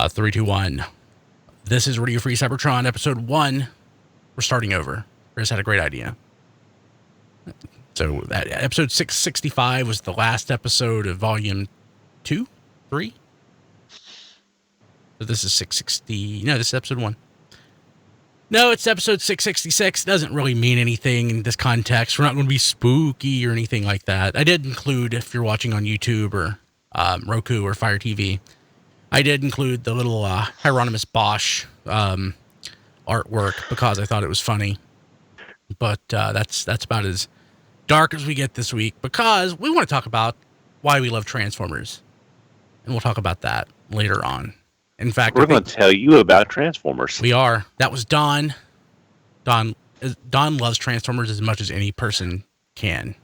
3, 2, 1. This is Radio Free Cybertron, episode 1. We're starting over. Chris had a great idea. So that episode 665 was the last episode of volume 2, 3. So this is 660. No, this is episode 1. No, it's episode 666. Doesn't really mean anything in this context. We're not going to be spooky or anything like that. I did include, if you're watching on YouTube or Roku or Fire TV, I did include the little Hieronymus Bosch artwork because I thought it was funny. But that's about as dark as we get this week because we want to talk about why we love Transformers. And we'll talk about that later on. In fact, we're going to tell you about Transformers. We are. That was Don. Don loves Transformers as much as any person can.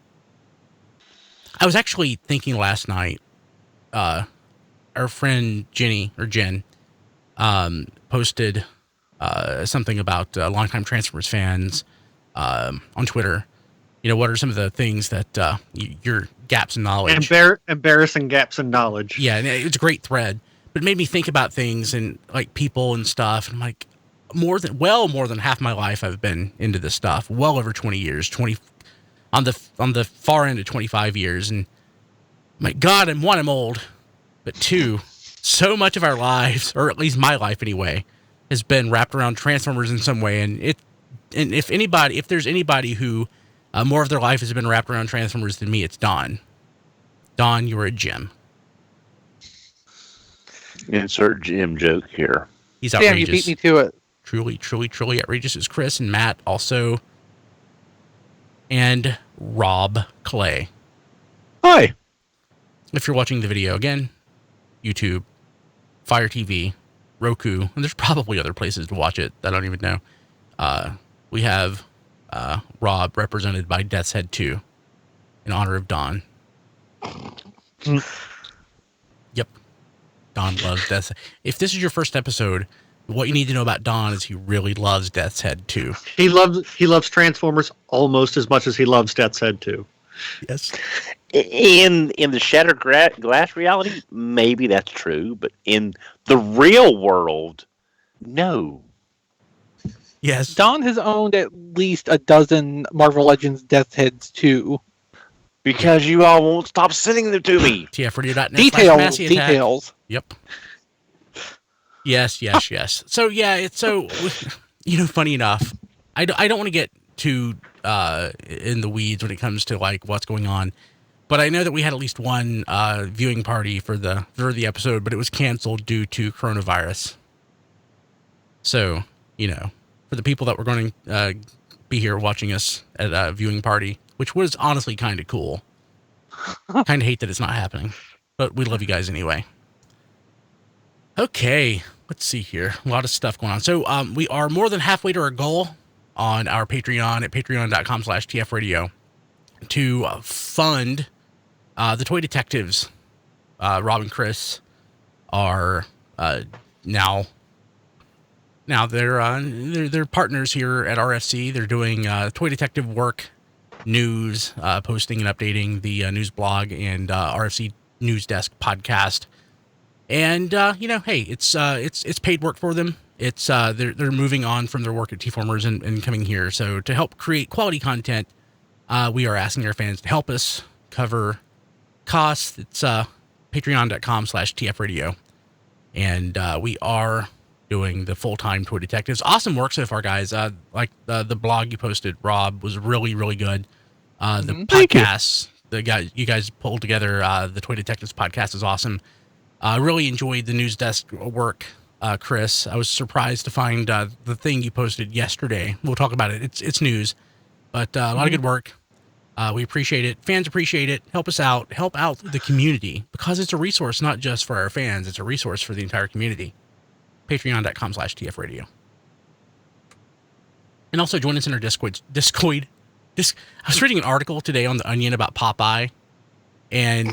I was actually thinking last night, our friend Jen posted something about longtime Transformers fans on Twitter. You know, what are some of the things that your gaps in knowledge? Embarrassing gaps in knowledge. Yeah, and it's a great thread. But it made me think about things and like people and stuff. And I'm like, more than half my life I've been into this stuff. Well over 20 years, on the far end of 25 years. And my God, I'm old, but 2, so much of our lives, or at least my life anyway, has been wrapped around Transformers in some way. And if there's anybody who more of their life has been wrapped around Transformers than me, it's Don. Don, you're a gem. Insert Jim joke here. He's outrageous. Damn, you beat me to it. Truly outrageous is Chris and Matt also. And Rob Clay. Hi. If you're watching the video, again, YouTube, Fire TV, Roku, and there's probably other places to watch it that I don't even know. We have Rob represented by Death's Head 2 in honor of Don. Yep. Don loves Death's Head. If this is your first episode, what you need to know about Don is he really loves Death's Head 2. He loves Transformers almost as much as he loves Death's Head 2. Yes. In the shattered glass reality, maybe that's true, but in the real world, no. Yes. Don has owned at least a dozen Marvel Legends Death Heads too. Because you all won't stop sending them to me. TFradio.net. Details. Yep. Yes. So yeah, it's so, funny enough, I don't want to get too in the weeds when it comes to like what's going on, but I know that we had at least one viewing party for the episode, but it was canceled due to coronavirus. So, for the people that were going to be here watching us at a viewing party, which was honestly kind of cool. Kind of hate that it's not happening, but we love you guys anyway. Okay, let's see here. A lot of stuff going on. So we are more than halfway to our goal on our Patreon at patreon.com/TFradio to fund the Toy Detectives. Rob and Chris are now they're partners here at RFC. They're doing Toy Detective work, news, posting and updating the news blog and RFC News Desk podcast. And hey, it's paid work for them. It's they're moving on from their work at T-Formers and coming here. So to help create quality content, we are asking our fans to help us cover costs. It's patreon.com/TFradio. And we are doing the full-time Toy Detectives. Awesome work so far, guys. Like the blog you posted, Rob, was really, really good. The podcasts, you guys pulled together, the Toy Detectives podcast is awesome. Really enjoyed the news desk work, Chris. I was surprised to find the thing you posted yesterday. We'll talk about it. It's news, but a lot of good work. We appreciate it. Fans appreciate it. Help us out. Help out the community because it's a resource not just for our fans. It's a resource for the entire community. Patreon.com/TFradio. And also join us in our Discord. I was reading an article today on The Onion about Popeye, and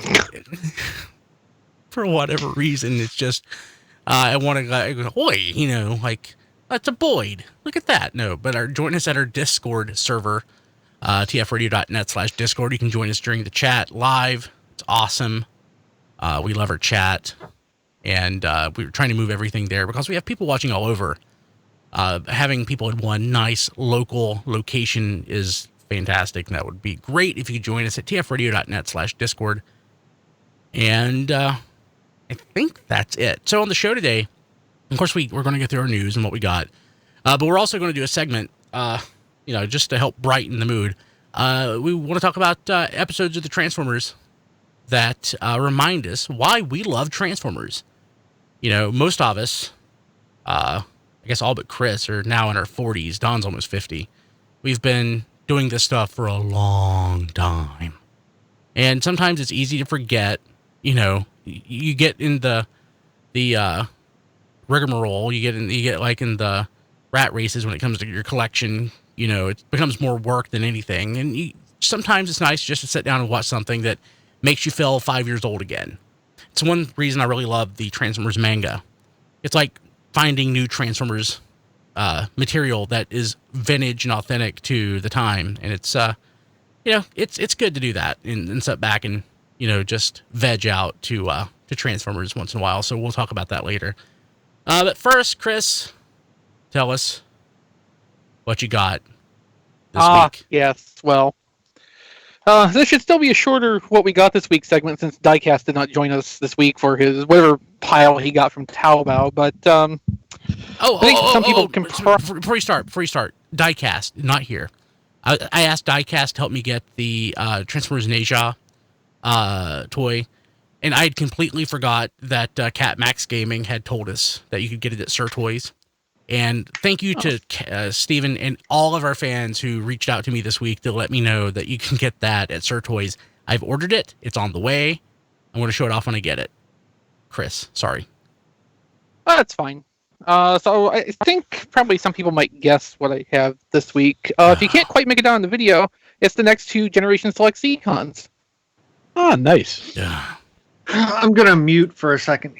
for whatever reason, it's just, I want to go, boy, like, that's a Boyd. Look at that. No, but join us at our Discord server, tfradio.net/Discord. You can join us during the chat live. It's awesome. We love our chat. and we were trying to move everything there because we have people watching all over. Having people in one nice local location is fantastic, and that would be great if you could join us at tfradio.net/discord. And I think that's it. So on the show today, of course, we're going to get through our news and what we got, but we're also going to do a segment, just to help brighten the mood. We want to talk about episodes of the Transformers that remind us why we love Transformers. Most of us, I guess all but Chris, are now in our 40s. Don's almost 50. We've been doing this stuff for a long time. And sometimes it's easy to forget, you get in the rigmarole, you get like in the rat races when it comes to your collection, it becomes more work than anything. And sometimes it's nice just to sit down and watch something that makes you feel 5 years old again. It's one reason I really love the Transformers manga. It's like finding new Transformers material that is vintage and authentic to the time. And it's, it's good to do that and sit back and, just veg out to Transformers once in a while. So we'll talk about that later. But first, Chris, tell us what you got this week. Yes, well, this should still be a shorter what we got this week segment since Diecast did not join us this week for his whatever pile he got from Taobao. But I think some people can. Before you start, Diecast not here. I asked Diecast to help me get the Transformers in Asia toy, and I had completely forgot that Cat Max Gaming had told us that you could get it at Sir Toys. And thank you to Steven and all of our fans who reached out to me this week to let me know that you can get that at Sir Toys. I've ordered it. It's on the way. I'm going to show it off when I get it. Chris, sorry. That's fine. So I think probably some people might guess what I have this week. If you can't quite make it down in the video, it's the next two Generation Select CCons. Ah, nice. Yeah. I'm going to mute for a second.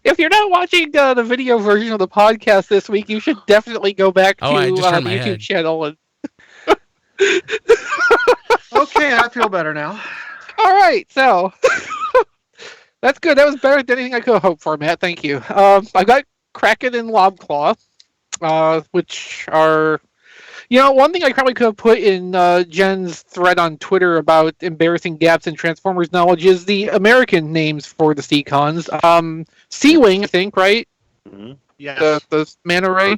If you're not watching the video version of the podcast this week, you should definitely go back to the YouTube channel. And Okay, I feel better now. all right, so that's good. That was better than anything I could have hoped for, Matt. Thank you. I got Kraken and Lobclaw, which are, one thing I probably could have put in Jen's thread on Twitter about embarrassing gaps in Transformers knowledge is the American names for the Seacons. Sea-Wing, I think, right? Mm-hmm. Yes. The Manta Ray.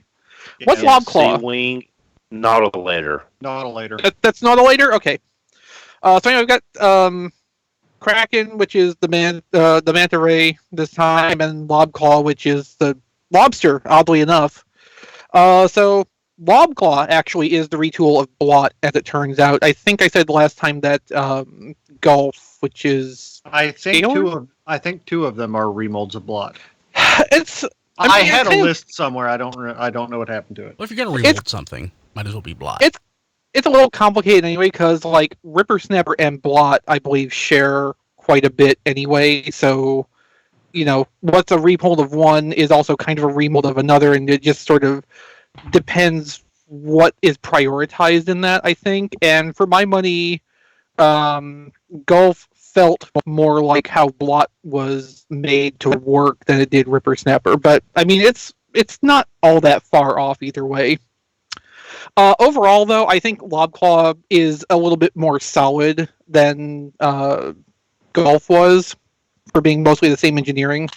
Yeah. What's Lobclaw? Sea-Wing, Nautilator. Nautilator. That's not a later? Okay. So anyway, I've got Kraken, which is the Manta Ray this time, and Lobclaw, which is the lobster, oddly enough. So Lobclaw actually is the retool of Blot, as it turns out. I think I said last time that Gulf, which is I think Scalar? two of them are remolds of Blot. It's. I had a list somewhere. I don't know what happened to it. Well, if you're going to remold something, might as well be Blot. It's a little complicated anyway, because like Ripper Snapper and Blot, I believe, share quite a bit anyway. So, what's a remold of one is also kind of a remold of another, and it just sort of depends what is prioritized in that, I think. And for my money, Gulf felt more like how Blot was made to work than it did Ripper Snapper. But I mean, it's not all that far off either way. Overall, though, I think Lobclaw is a little bit more solid than Gulf was, for being mostly the same engineering.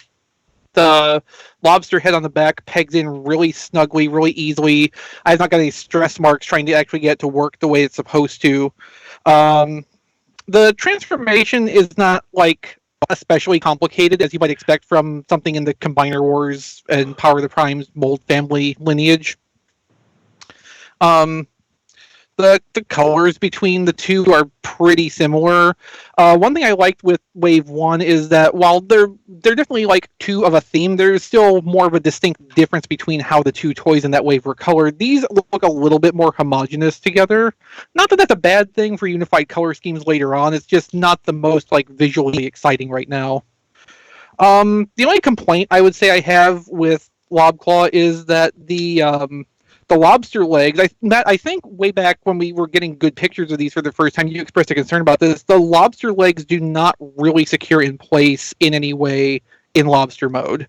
The lobster head on the back pegs in really snugly, really easily. I've not got any stress marks trying to actually get it to work the way it's supposed to. The transformation is not like especially complicated, as you might expect from something in the Combiner Wars and Power of the Primes mold family lineage. The colors between the two are pretty similar. One thing I liked with Wave 1 is that while they're definitely like two of a theme, there's still more of a distinct difference between how the two toys in that wave were colored. These look a little bit more homogeneous together. Not that that's a bad thing for unified color schemes later on, it's just not the most like visually exciting right now. The only complaint I would say I have with Lobclaw is that the The lobster legs, I think way back when we were getting good pictures of these for the first time, you expressed a concern about this. The lobster legs do not really secure in place in any way in lobster mode.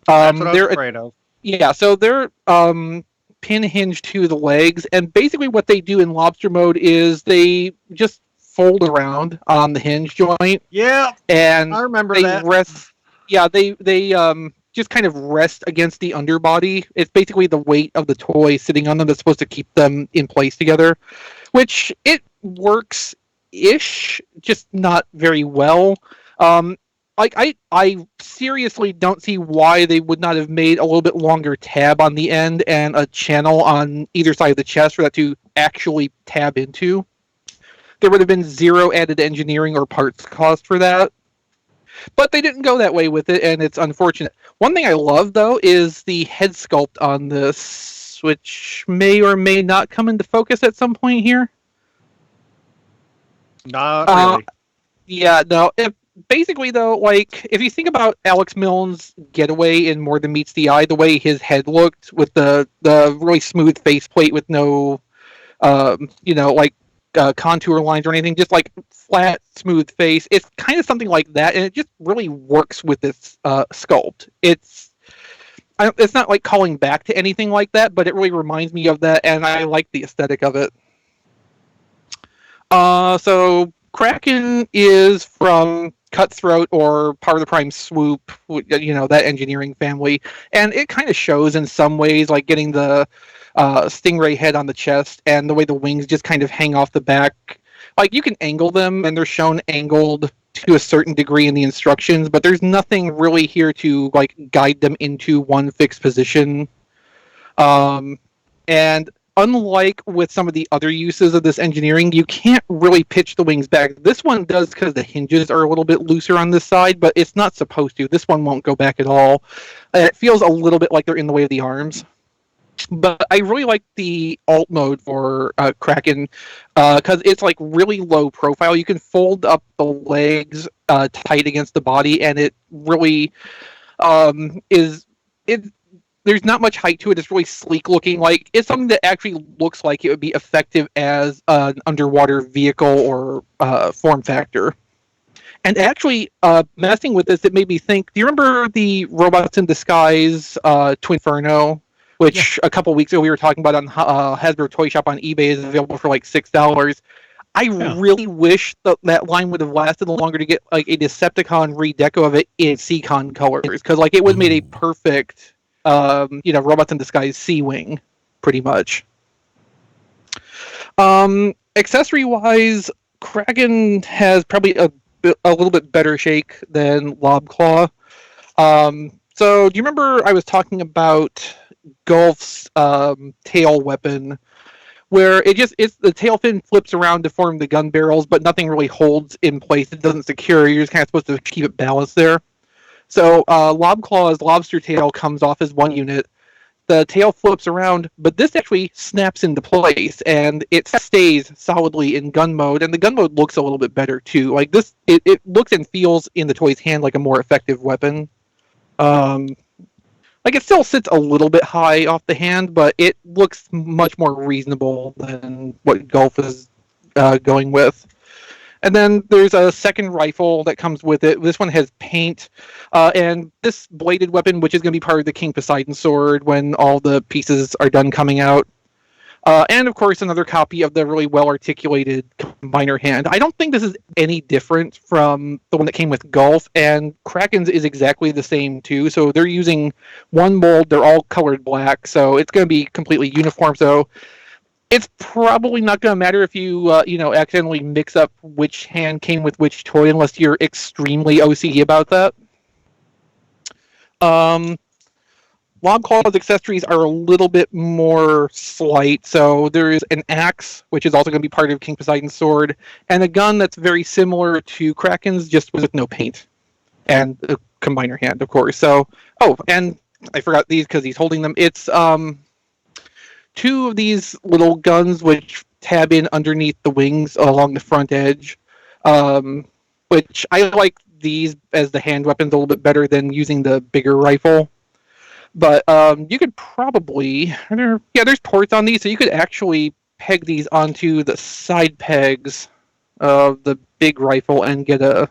That's what I was afraid of. Yeah, so they're pin hinged to the legs, and basically what they do in lobster mode is they just fold around on the hinge joint. Yeah, and I remember they that. rest. Yeah, they just kind of rest against the underbody. It's basically the weight of the toy sitting on them that's supposed to keep them in place together, which it works ish, just not very well. Like I seriously don't see why they would not have made a little bit longer tab on the end and a channel on either side of the chest for that to actually tab into. There would have been zero added engineering or parts cost for that. But they didn't go that way with it, and it's unfortunate. One thing I love, though, is the head sculpt on this, which may or may not come into focus at some point here. Not really. Yeah, no. Basically, though, like, if you think about Alex Milne's Getaway in More Than Meets the Eye, the way his head looked with the really smooth faceplate with no, contour lines or anything, just like flat, smooth face. It's kind of something like that, and it just really works with this sculpt. It's not like calling back to anything like that, but it really reminds me of that, and I like the aesthetic of it. So Kraken is from Cutthroat or Power of the Prime Swoop, that engineering family, and it kind of shows in some ways, like getting the stingray head on the chest and the way the wings just kind of hang off the back. Like, you can angle them, and they're shown angled to a certain degree in the instructions, but there's nothing really here to like guide them into one fixed position. And unlike with some of the other uses of this engineering, you can't really pitch the wings back. This one does because the hinges are a little bit looser on this side, but it's not supposed to. This one won't go back at all. It feels a little bit like they're in the way of the arms. But I really like the alt mode for Kraken because it's like really low profile. You can fold up the legs tight against the body, and it really is. There's not much height to it. It's really sleek looking. Like, it's something that actually looks like it would be effective as an underwater vehicle or form factor. And actually, messing with this, it made me think. Do you remember the Robots in Disguise Twinferno? Which a couple weeks ago we were talking about on Hasbro Toy Shop on eBay is available for like $6. I really wish that line would have lasted longer to get like a Decepticon redeco of it in Seacon colors, because like it would have made a perfect, Robots in Disguise C-Wing, pretty much. Accessory wise, Kraken has probably a little bit better shake than Lobclaw. So do you remember I was talking about Golf's tail weapon, where it's the tail fin flips around to form the gun barrels, but nothing really holds in place. It doesn't secure. You're just kind of supposed to keep it balanced there. So Lobclaw's lobster tail comes off as one unit. The tail flips around, but this actually snaps into place, and it stays solidly in gun mode, and the gun mode looks a little bit better too. Like this, it looks and feels in the toy's hand like a more effective weapon. Like, it still sits a little bit high off the hand, but it looks much more reasonable than what Golf is going with. And then there's a second rifle that comes with it. This one has paint, and this bladed weapon, which is going to be part of the King Poseidon sword when all the pieces are done coming out. And, of course, another copy of the really well-articulated combiner hand. I don't think this is any different from the one that came with Golf, and Kraken's is exactly the same, too. So they're using one mold. They're all colored black, so it's going to be completely uniform. So it's probably not going to matter if you, accidentally mix up which hand came with which toy, unless you're extremely OCD about that. Lobclaw's accessories are a little bit more slight. So there is an axe, which is also going to be part of King Poseidon's sword, and a gun that's very similar to Kraken's, just with no paint. And a combiner hand, of course. So, and I forgot these because he's holding them. It's two of these little guns which tab in underneath the wings along the front edge, which I like these as the hand weapons a little bit better than using the bigger rifle. But you could probably there's ports on these, so you could actually peg these onto the side pegs of the big rifle and get a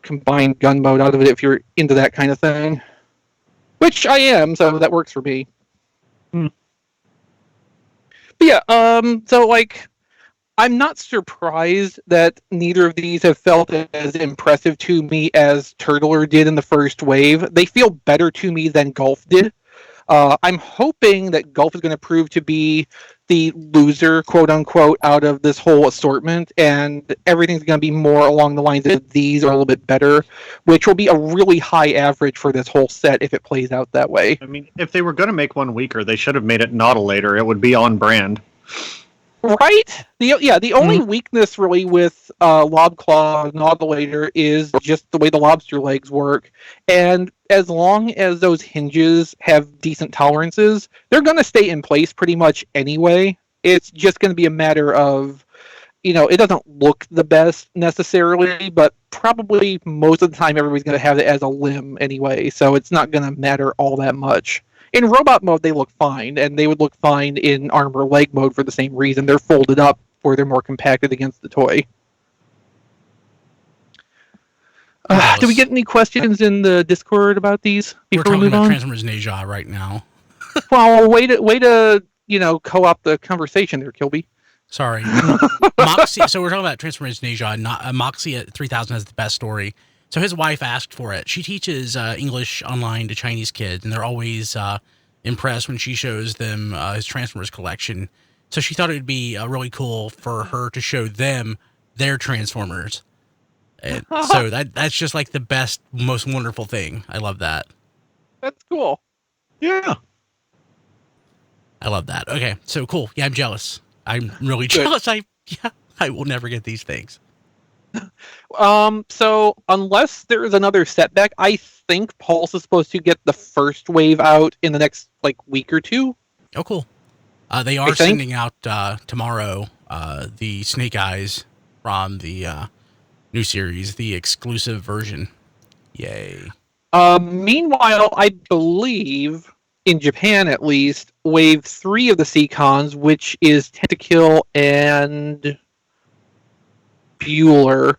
combined gun mode out of it if you're into that kind of thing. Which I am, so that works for me. But yeah, so like, I'm not surprised that neither of these have felt as impressive to me as Turtler did in the first wave. They feel better to me than Golf did. I'm hoping that Golf is going to prove to be the loser, quote unquote, out of this whole assortment, and everything's going to be more along the lines of these are a little bit better, which will be a really high average for this whole set if it plays out that way. I mean, if they were going to make one weaker, they should have made it Nautilator. It would be on brand. Right? The only weakness really with Lobclaw Nautilator is just the way the lobster legs work. And as long as those hinges have decent tolerances, they're going to stay in place pretty much anyway. It's just going to be a matter of, it doesn't look the best necessarily, but probably most of the time everybody's going to have it as a limb anyway, so it's not going to matter all that much. In robot mode, they look fine, and they would look fine in armor leg mode for the same reason. They're folded up, or they're more compacted against the toy. Do we get any questions in the Discord about these before we move on? We're talking about Transformers Neja right now. Well, way to co-op the conversation there, Kilby. Sorry. Moxie, so we're talking about Transformers Neja. Moxie at 3000 has the best story. So his wife asked for it. She teaches English online to Chinese kids, and they're always impressed when she shows them his Transformers collection. So she thought it would be really cool for her to show them their Transformers. And so that's just like the best, most wonderful thing. I love that. That's cool. Yeah. I love that. Okay, so cool. Yeah, I'm jealous. I'm really jealous. I will never get these things. So unless there is another setback, I think Pulse is supposed to get the first wave out in the next week or two. Oh, cool. They are sending out tomorrow the Snake Eyes from the new series, the exclusive version. Yay. Meanwhile, I believe in Japan at least, wave 3 of the Seacons, which is Tentakill and Bueller,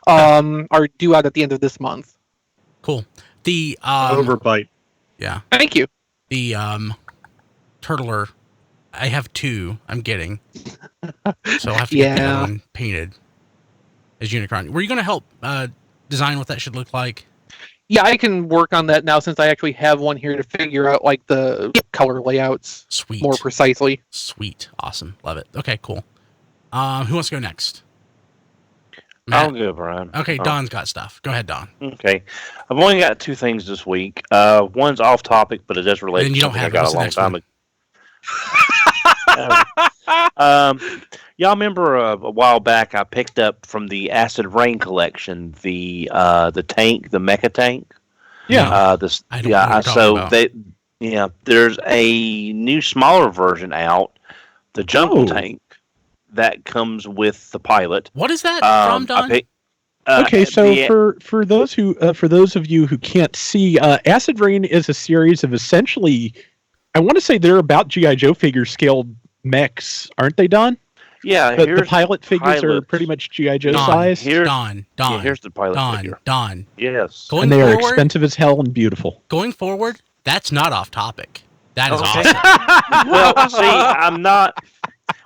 are due out at the end of this month. Cool. The Overbite. Yeah. Thank you. The Turtler, I have 2 I'm getting. So I'll have to get that one painted as Unicron. Were you going to help design what that should look like? Yeah, I can work on that now since I actually have one here to figure out the color layouts more precisely. Sweet. Awesome. Love it. Okay, cool. Who wants to go next? Matt? I'll go, Brian. Okay, Don's got stuff. Go ahead, Don. Okay. I've only got 2 things this week. One's off topic, but it does relate to something I got a long time ago. Y'all remember a while back I picked up from the Acid Rain collection the tank, the mecha tank. Yeah. There's a new smaller version out, the Jungle Tank, that comes with the pilot. What is that from, Don? Okay, so for those of you who can't see, Acid Rain is a series of essentially, I want to say they're about G.I. Joe figure scaled mechs, aren't they, Don? Yeah, the pilot figures are pretty much G.I. Joe size. Here's the pilot figure. Don. Yes. And they are expensive as hell and beautiful. Going forward, that's not off topic. That is awesome. Well, see, I'm not.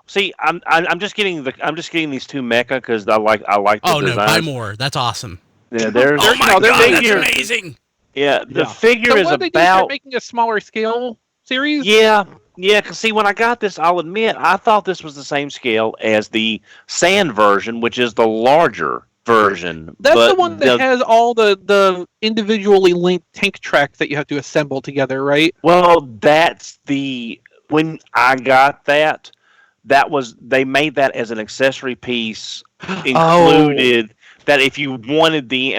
See, I'm just getting these 2 mecha because I like the design. No, buy more. That's awesome. Yeah, there's. Oh my God, that's amazing. Yeah, the figure is about. Start making a smaller scale series. Yeah, because see, when I got this, I'll admit I thought this was the same scale as the Sand version, which is the larger version. That's the one that has all the individually linked tank tracks that you have to assemble together, right? Well, when I got that. They made that as an accessory piece included. That if you wanted the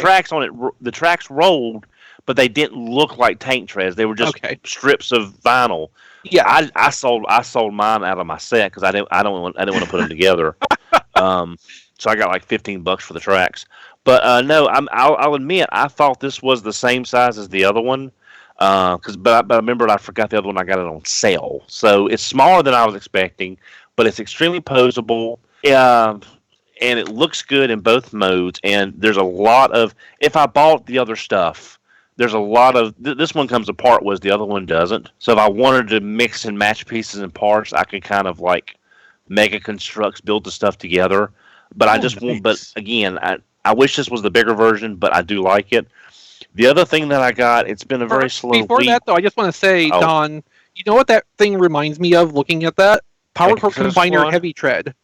tracks on it, the tracks rolled, but they didn't look like tank treads. They were just strips of vinyl. Yeah, I sold mine out of my set because I didn't want to put them together. So I got like $15 for the tracks. But no, I'll admit I thought this was the same size as the other one. But I remembered I forgot the other one. I got it on sale, so it's smaller than I was expecting, but it's extremely posable. And it looks good in both modes. And there's a lot of, if I bought the other stuff, there's a lot of this one comes apart, whereas the other one doesn't. So if I wanted to mix and match pieces and parts, I could kind of like mega constructs, build the stuff together. But I just want. But again, I wish this was the bigger version, but I do like it. The other thing that I got, it's been a very slow Before week. that, though, I just want to say, Don, you know what that thing reminds me of? Looking at that Power Combiner Heavy Tread.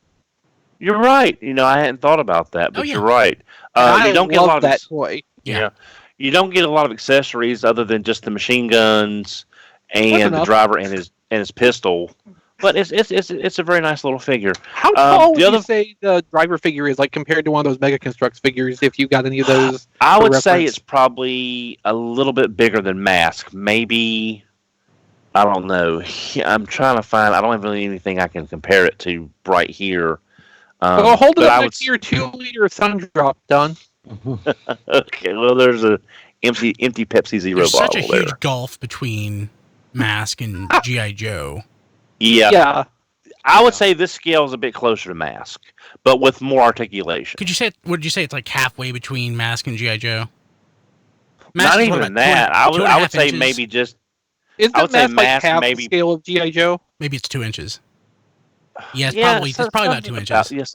You're right. I hadn't thought about that, but you're right. You don't get a lot of that toy. Yeah. You don't get a lot of accessories other than just the machine guns and the driver and his pistol. But it's a very nice little figure. How tall would you say the driver figure is, like compared to one of those Mega Constructs figures? If you got any of those, I would say it's probably a little bit bigger than Mask. Maybe, I don't know. I'm trying to find. I don't have really anything I can compare it to right here. Well, hold it up next to your 2-liter Sun Drop, Don. Okay, well, there's a empty Pepsi Zero There's bottle such a huge gulf between Mask and G.I. Joe. Yeah. I would say this scale is a bit closer to Mask, but with more articulation. Would you say it's like halfway between Mask and G.I. Joe? Not even that. I would say inches? Maybe just. Isn't I would Mask say like Mask half maybe the scale of G.I. Joe? Maybe it's 2 inches. Yeah, it's probably about 2 inches.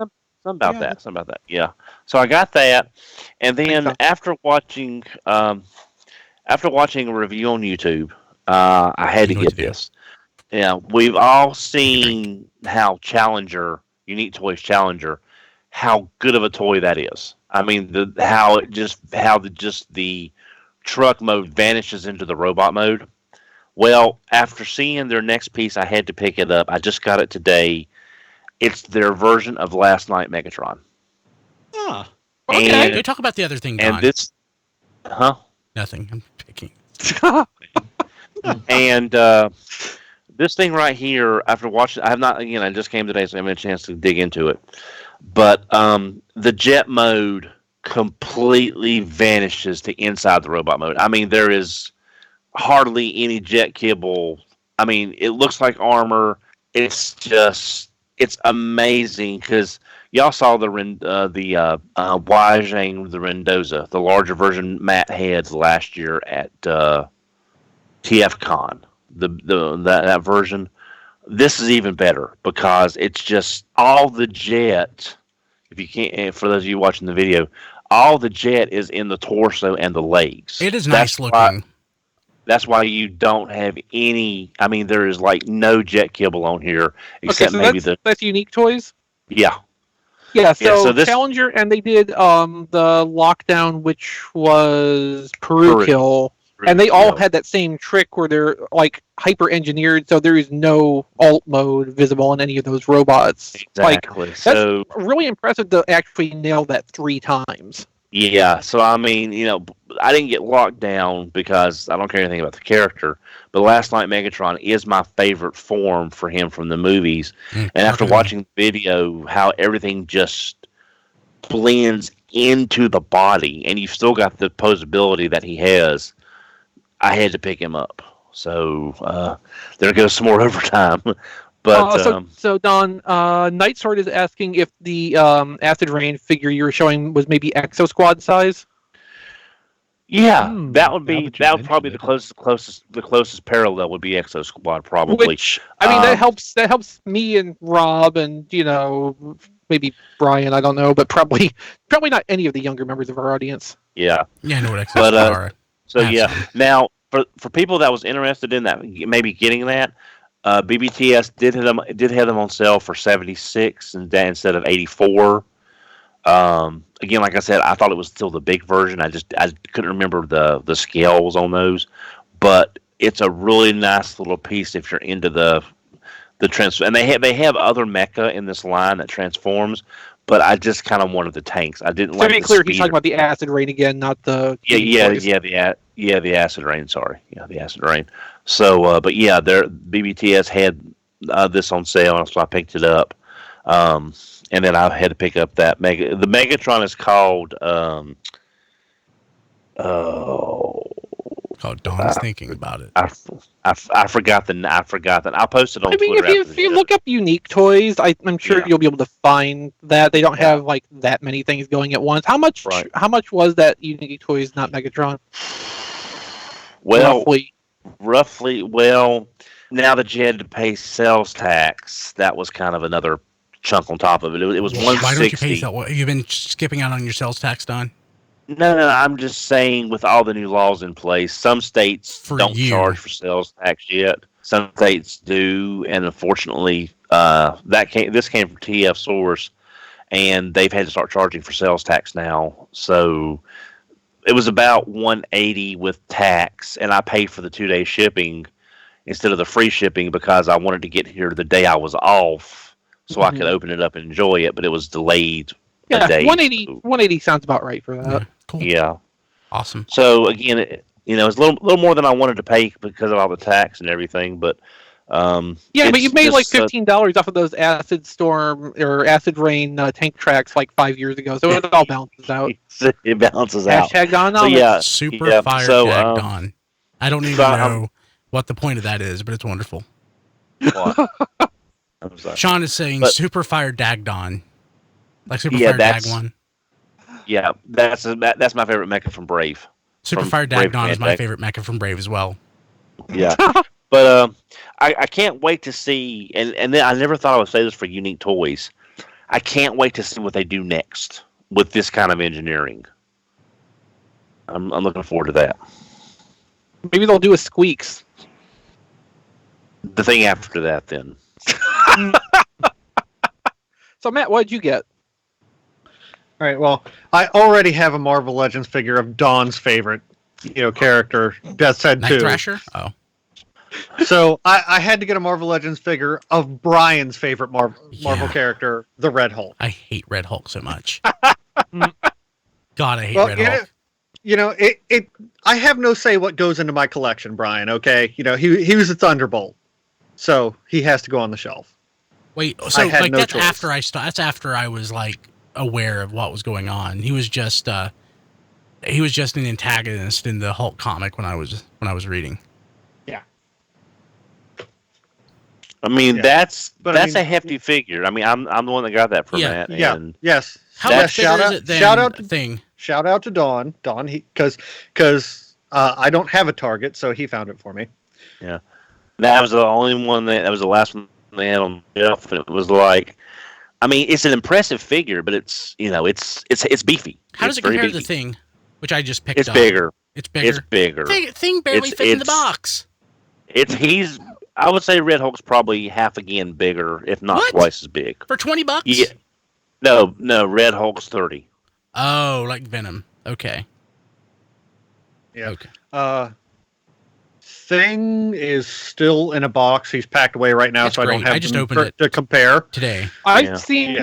Something about that. Yeah. So I got that, and then after watching a review on YouTube, I had to get this. Yeah, we've all seen how Unique Toys Challenger, how good of a toy that is. I mean, how the truck mode vanishes into the robot mode. Well, after seeing their next piece, I had to pick it up. I just got it today. It's their version of Last Night Megatron. Ah, okay. Talk about the other thing, Don. And this, Nothing. I'm picking. And this thing right here, after watching, I have not. Again, I just came today, so I haven't had a chance to dig into it. But the jet mode completely vanishes to inside the robot mode. I mean, there is hardly any jet kibble. I mean, it looks like armor. It's amazing because y'all saw the Wajang, the Rendoza, the larger version Matt heads last year at TFcon. That version. This is even better because it's just all the jet. If you can't, for those of you watching the video, all the jet is in the torso and the legs. It is nice looking. That's why you don't have any. I mean, there is like no jet kibble on here except maybe that's Unique Toys. Yeah. Yeah. So this Challenger, and they did the Lockdown, which was Peru Kill, and they all had that same trick where they're like hyper engineered, so there is no alt mode visible on any of those robots. Exactly. That's really impressive to actually nail that 3 times. Yeah, so I mean, I didn't get locked down because I don't care anything about the character, but Last Night Megatron is my favorite form for him from the movies. And after watching the video, how everything just blends into the body, and you've still got the posability that he has, I had to pick him up. So there goes some more overtime. But so Don, Night Sword is asking if the Acid Rain figure you were showing was maybe Exo Squad size. Yeah, that would probably be the closest parallel would be Exo Squad probably. Which I mean that helps me and Rob and maybe Brian, I don't know, but probably not any of the younger members of our audience. Yeah. Yeah, I know what Exo Squad are. So yeah, now for people that was interested in that, maybe getting that. BBTS did have them on sale for $76 instead of $84. Again, like I said, I thought it was still the big version. I couldn't remember the scales on those, but it's a really nice little piece if you're into the transform. And they have other mecha in this line that transforms, but I just kind of wanted the tanks. I didn't like. To be clear, he's talking about the Acid Rain again, not the the Acid Rain. Sorry, the Acid Rain. So, but yeah, BBTS had this on sale, so I picked it up. And then I had to pick up that the Megatron is called Oh, Dawn's thinking about it. I forgot that. I posted on Twitter. If you look up unique toys, I'm sure you'll be able to find that they don't have like that many things going at once. How much? Right. How much was that unique toys, not Megatron? Well, roughly. Well, now that you had to pay sales tax, that was kind of another chunk on top of it. It was $160. Why don't you pay sales? You've been skipping out on your sales tax, Don? No. I'm just saying, with all the new laws in place, some states don't charge for sales tax yet. Some states do, and unfortunately, this came from TF Source, and they've had to start charging for sales tax now. So it was about $180 with tax, and I paid for the 2-day shipping instead of the free shipping because I wanted to get here the day I was off, so I could open it up and enjoy it. But it was delayed. Yeah, a day. 180 sounds about right for that. Yeah, cool. Yeah. Awesome. So again, it's a little more than I wanted to pay because of all the tax and everything, but but you made like $15 off of those Acid Storm or Acid Rain tank tracks like 5 years ago, so it all balances out. It balances out. Hashtag Don. So yeah, Super Fire Dag Don. I don't even know what the point of that is, but it's wonderful. What? I'm sorry. Sean is saying Super Fire Dag Don, like Super Fire Dag 1. Yeah, that's my favorite mecha from Brave. Super Fire Dag Don is my favorite mecha from Brave as well. Yeah. But I can't wait to see, and then I never thought I would say this for Unique Toys. I can't wait to see what they do next with this kind of engineering. I'm looking forward to that. Maybe they'll do a Squeaks. The thing after that, then. So Matt, what did you get? All right. Well, I already have a Marvel Legends figure of Dawn's favorite, character, Death's Head 2. Night Thrasher? Oh. So I had to get a Marvel Legends figure of Brian's favorite Marvel character, the Red Hulk. I hate Red Hulk so much. God, I hate Red Hulk. I have no say what goes into my collection, Brian. Okay, he was a Thunderbolt, so he has to go on the shelf. Wait, so like that's after I was like aware of what was going on. He was just an antagonist in the Hulk comic when I was reading. I mean, that's a hefty figure. I mean, I'm the one that got that from Matt. Yeah. And yes. How much bigger is it than Shout out to Dawn. Dawn, because I don't have a Target, so he found it for me. Yeah. That was the only one that was the last one they had on the shelf, and it was like, I mean, it's an impressive figure, but it's beefy. How does it compare to the Thing, which I just picked up? It's bigger. It's bigger. Thing barely fits in the box. I would say Red Hulk's probably half again bigger, if not twice as big. For $20? Yeah. No, Red Hulk's 30. Oh, like Venom. Okay. Yeah. Okay. Thing is still in a box. He's packed away right now, That's so great. I don't have I just opened it to compare today. I've seen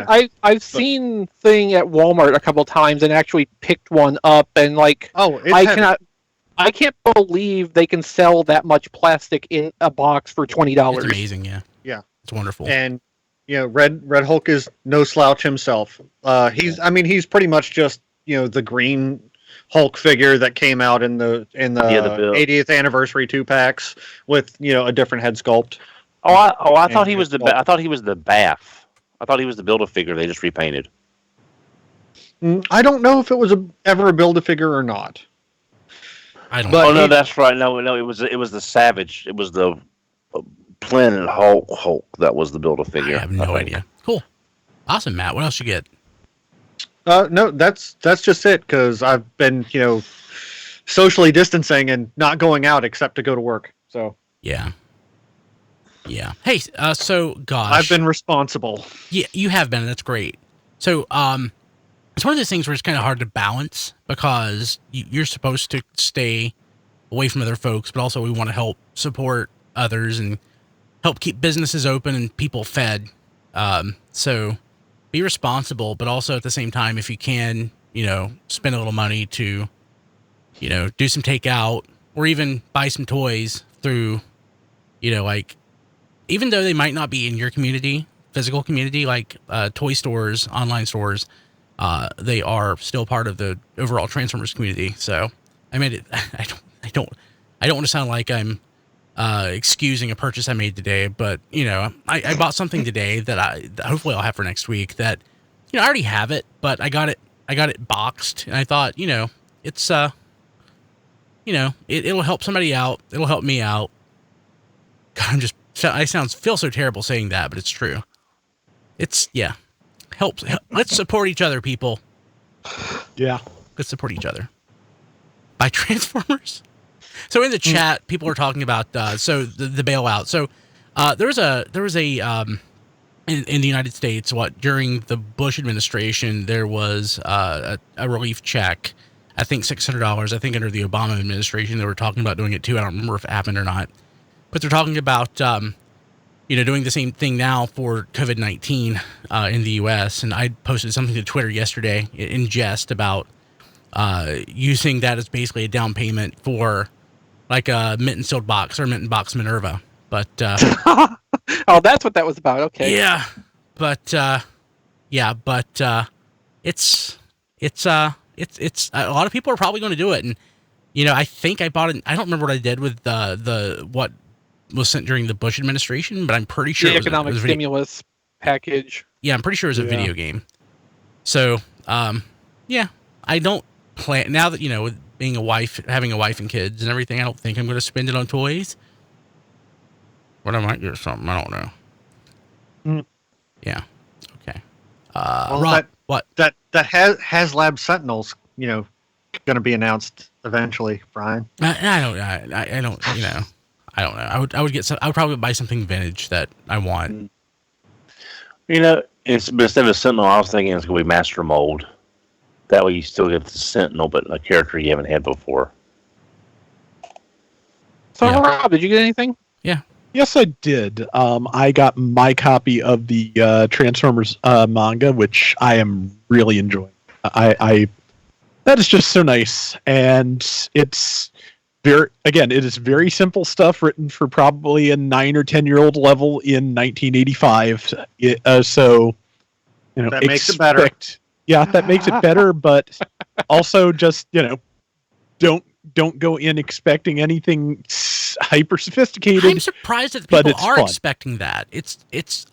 Thing at Walmart a couple times and actually picked one up, and like I can't believe they can sell that much plastic in a box for $20. It's amazing, yeah. Yeah. It's wonderful. And Red Hulk is no slouch himself. He's pretty much just, the green Hulk figure that came out in the 80th anniversary 2-packs with, a different head sculpt. I thought he was the BAF. I thought he was the Build-A-Figure they just repainted. I don't know if it was ever a Build-A-Figure or not. I don't know. No, that's right. No, it was the Savage. It was the Planet Hulk that was the Build-A-Figure. I have no idea. Cool. Awesome, Matt. What else you get? No, that's just it, because I've been, socially distancing and not going out except to go to work. So yeah. Hey, so gosh, I've been responsible. Yeah, you have been. That's great. So it's one of those things where it's kind of hard to balance because you're supposed to stay away from other folks, but also we want to help support others and help keep businesses open and people fed. So be responsible, but also at the same time, if you can, spend a little money to, do some takeout or even buy some toys through, like, even though they might not be in your community, physical community, like toy stores, online stores, they are still part of the overall Transformers community. So I made it. I don't I don't want to sound like I'm excusing a purchase I made today, but I bought something today that hopefully I'll have for next week. That I already have it, but I got it boxed, and I thought it's it'll help somebody out. It'll help me out. God, I feel so terrible saying that, but it's true. It's helps. Let's support each other, people. Yeah, let's support each other. Buy Transformers. So in the chat, people are talking about so the bailout. So there was a in the United States, during the Bush administration, there was a relief check. I think $600. I think under the Obama administration, they were talking about doing it too. I don't remember if it happened or not, but they're talking about doing the same thing now for COVID-19 in the U.S. And I posted something to Twitter yesterday in jest about using that as basically a down payment for like a Mint Sealed Box or Mint Box Minerva. But oh, that's what that was about. Okay. Yeah, but it's a lot of people are probably going to do it, and I think I bought it. I don't remember what I did with the what was sent during the Bush administration, but I'm pretty sure the economic stimulus package. Yeah, I'm pretty sure it was a video game. So, I don't plan now that with being having a wife and kids and everything. I don't think I'm going to spend it on toys. But I might get something. I don't know. Yeah. Okay. Well, Rob, what? That HasLab Sentinels, going to be announced eventually, Brian. I don't. I don't know. I would get some. I would probably buy something vintage that I want. Instead of Sentinel, I was thinking it's going to be Master Mold. That way, you still get the Sentinel, but a character you haven't had before. So, Rob, did you get anything? Yeah. Yes, I did. I got my copy of the Transformers manga, which I am really enjoying. That is just so nice, and it's it is very simple stuff written for probably a 9 or 10-year-old level in 1985. So that makes it better. Yeah, that makes it better, but also just don't go in expecting anything hyper sophisticated. I'm surprised that people are expecting that.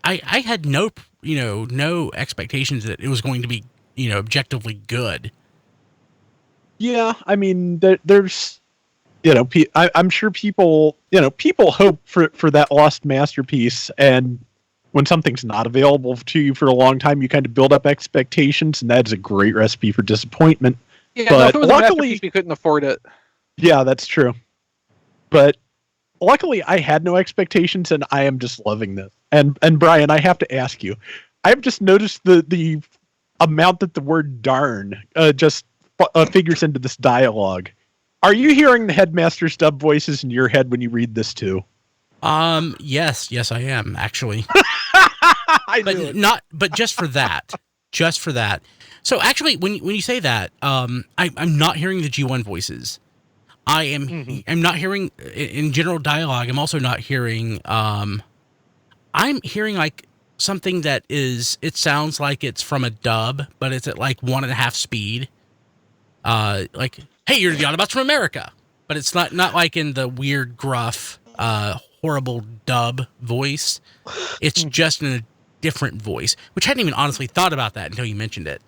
I had no expectations that it was going to be objectively good. Yeah, I mean there's I'm sure people hope for that lost masterpiece, and when something's not available to you for a long time, you kind of build up expectations, and that's a great recipe for disappointment. Yeah, but if it was luckily we couldn't afford it. Yeah, that's true. But luckily, I had no expectations, and I am just loving this. And Brian, I have to ask you, I've just noticed the amount that the word "darn" just figures into this dialogue. Are you hearing the Headmaster's dub voices in your head when you read this too? Yes, I am actually. But just for that. So actually, when you say that, I'm not hearing the G1 voices. I'm not hearing in general dialogue. I'm also not hearing. I'm hearing like something that is. It sounds like it's from a dub, but it's at like 1.5 speed. Like, hey, you're the Autobots from America, but it's not like in the weird, gruff, horrible dub voice. It's just in a different voice, which I hadn't even honestly thought about that until you mentioned it.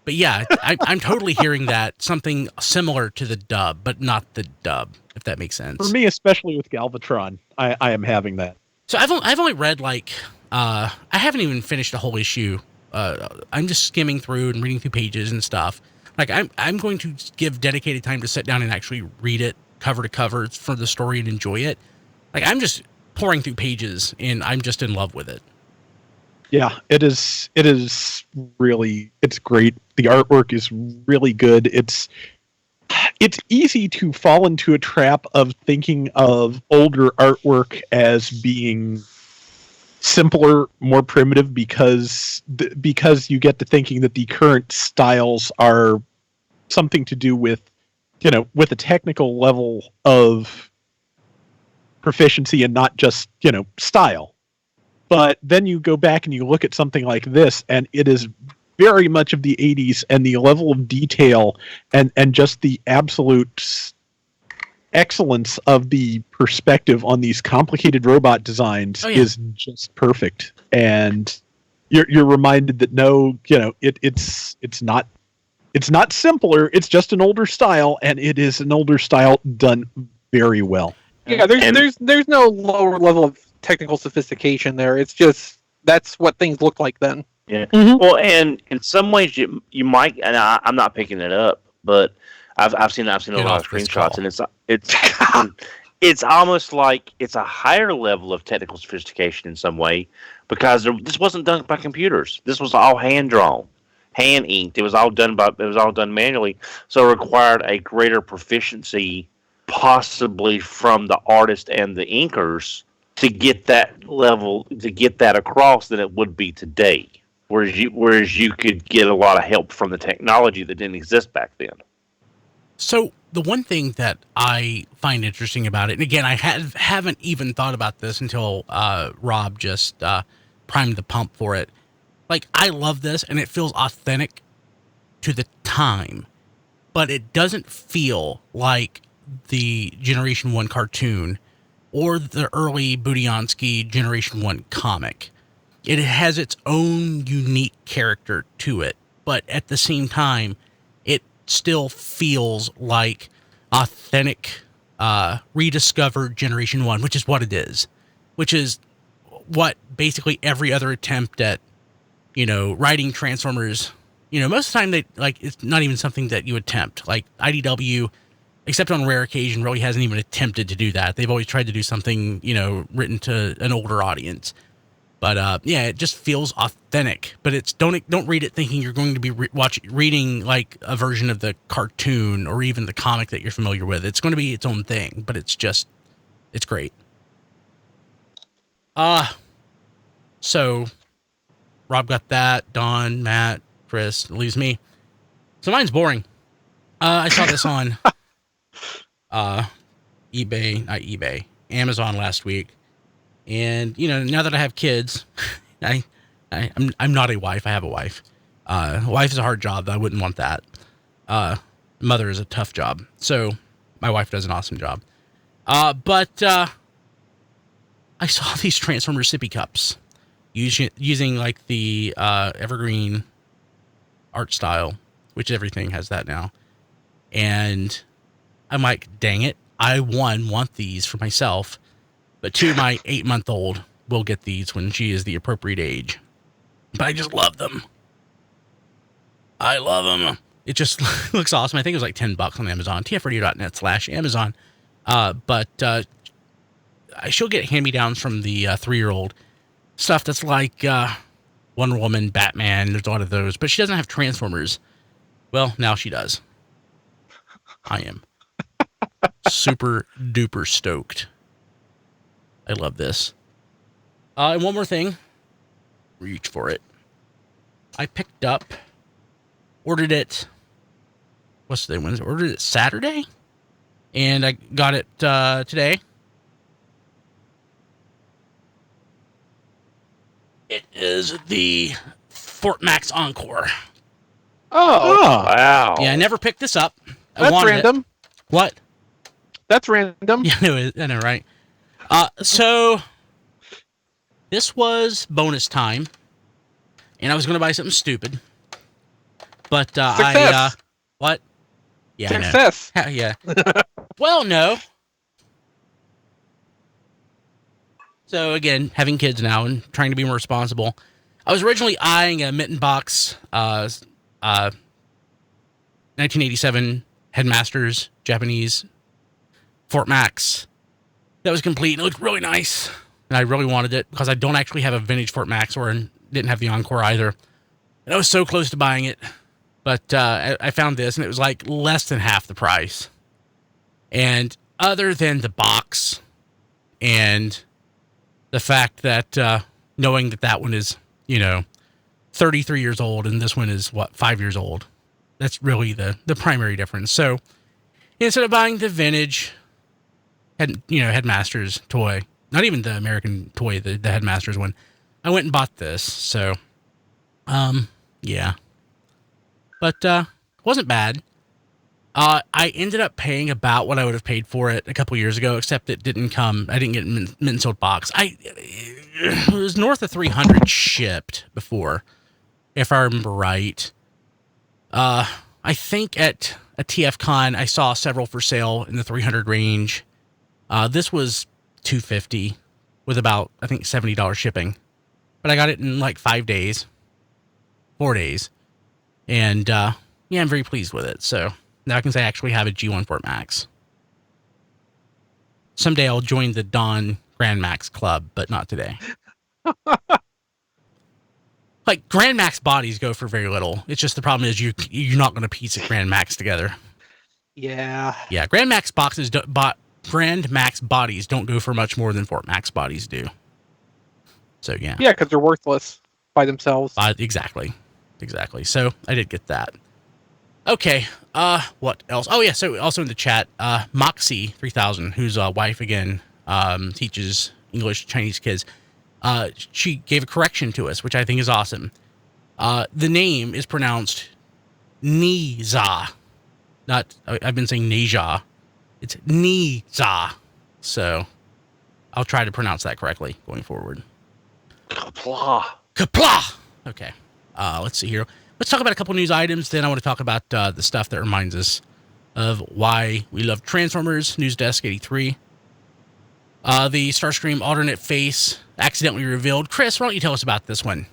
But yeah, I'm totally hearing that, something similar to the dub, but not the dub, if that makes sense. For me, especially with Galvatron, I am having that. So I've only read like I haven't even finished a whole issue. I'm just skimming through and reading through pages and stuff. Like I'm going to give dedicated time to sit down and actually read it cover to cover for the story and enjoy it. Like I'm just pouring through pages and I'm just in love with it. Yeah, it is really, it's great. The artwork is really good. It's easy to fall into a trap of thinking of older artwork as being simpler, more primitive, because you get to thinking that the current styles are something to do with, with a technical level of proficiency and not just, style. But then you go back and you look at something like this, and it is very much of the 80s, and the level of detail and just the absolute excellence of the perspective on these complicated robot designs is just perfect. And you're reminded that it's not simpler. It's just an older style, and it is an older style done very well. Yeah, there's no lower level of technical sophistication there. It's just that's what things look like then. Yeah. Mm-hmm. Well, and in some ways you might, and I'm not picking it up, but I've seen a lot of screenshots, and it's almost like it's a higher level of technical sophistication in some way, because this wasn't done by computers. This was all hand drawn, hand inked. It was all done manually, so it required a greater proficiency, possibly from the artist and the inkers, to get that level, to get that across, than it would be today. Whereas you could get a lot of help from the technology that didn't exist back then. So the one thing that I find interesting about it, and again, I haven't even thought about this until Rob just primed the pump for it. Like, I love this, and it feels authentic to the time, but it doesn't feel like the Generation 1 cartoon or the early Budiansky Generation 1 comic. It has its own unique character to it, but at the same time, it still feels like authentic, rediscovered Generation 1, which is what it is, which is what basically every other attempt at, writing Transformers, most of the time it's not even something that you attempt. Like IDW, except on rare occasion, really hasn't even attempted to do that. They've always tried to do something, written to an older audience. But it just feels authentic. But it's don't read it thinking you're going to be reading like a version of the cartoon or even the comic that you're familiar with. It's going to be its own thing, but it's great. So Rob got that. Don, Matt, Chris, it leaves me. So mine's boring. I saw this on Amazon last week. And, now that I have kids, I'm not a wife. I have a wife. A wife is a hard job. I wouldn't want that. Mother is a tough job. So my wife does an awesome job. But I saw these Transformers sippy cups using like the evergreen art style, which everything has that now. And I'm like, dang it. I, one, want these for myself. But two, my 8-month-old will get these when she is the appropriate age. But I just love them. I love them. It just looks awesome. I think it was like $10 on Amazon. tfradio.net/Amazon. But she'll get hand-me-downs from the 3-year-old. Stuff that's like Wonder Woman, Batman. There's a lot of those. But she doesn't have Transformers. Well, now she does. I am super duper stoked. I love this. And one more thing. Reach for it. I picked up, ordered it. What's the day? Wednesday? Ordered it Saturday, and I got it today. It is the Fort Max Encore. Oh, wow! Yeah, I never picked this up. That's random. What? That's random. Yeah, I know, right? So this was bonus time, and I was going to buy something stupid, but what? Yeah, Success. I know. Yeah. Well, no. So again, having kids now and trying to be more responsible, I was originally eyeing a Mitten Box 1987 Headmasters Japanese Fort Max. That was complete. It looked really nice, and I really wanted it because I don't actually have a vintage Fort Max, or didn't have the Encore either. And I was so close to buying it, but I found this, and it was like less than half the price. And other than the box and the fact that knowing that one is 33 years old and this one is 5 years old, that's really the primary difference. So instead of buying the vintage Headmasters toy, not even the American toy, the Headmasters one, I went and bought this. So, yeah, but wasn't bad. I ended up paying about what I would have paid for it a couple years ago, except it didn't come. I didn't get mint and sealed box. It was north of 300 shipped before, if I remember right. I think at a TFcon I saw several for sale in the 300 range. This was $250 with about, I think, $70 shipping, but I got it in like 4 days, and yeah, I'm very pleased with it. So now I can say I actually have a G1 Fort Max. Someday I'll join the Dawn Grand Max Club, but not today. Like, Grand Max bodies go for very little. It's just the problem is you're not going to piece a Grand Max together. Yeah. Yeah, Grand Max bodies don't go for much more than Fort Max bodies do. So yeah. Yeah, because they're worthless by themselves. Exactly. So I did get that. Okay. What else? Oh yeah. So also in the chat, Moxie 3000, whose wife again teaches English to Chinese kids. She gave a correction to us, which I think is awesome. The name is pronounced Niza. I've been saying Neja. It's Niza. So I'll try to pronounce that correctly going forward. Kapla. Okay. Let's see here. Let's talk about a couple news items. Then I want to talk about the stuff that reminds us of why we love Transformers. News Desk 83. The Starscream alternate face accidentally revealed. Chris, why don't you tell us about this one?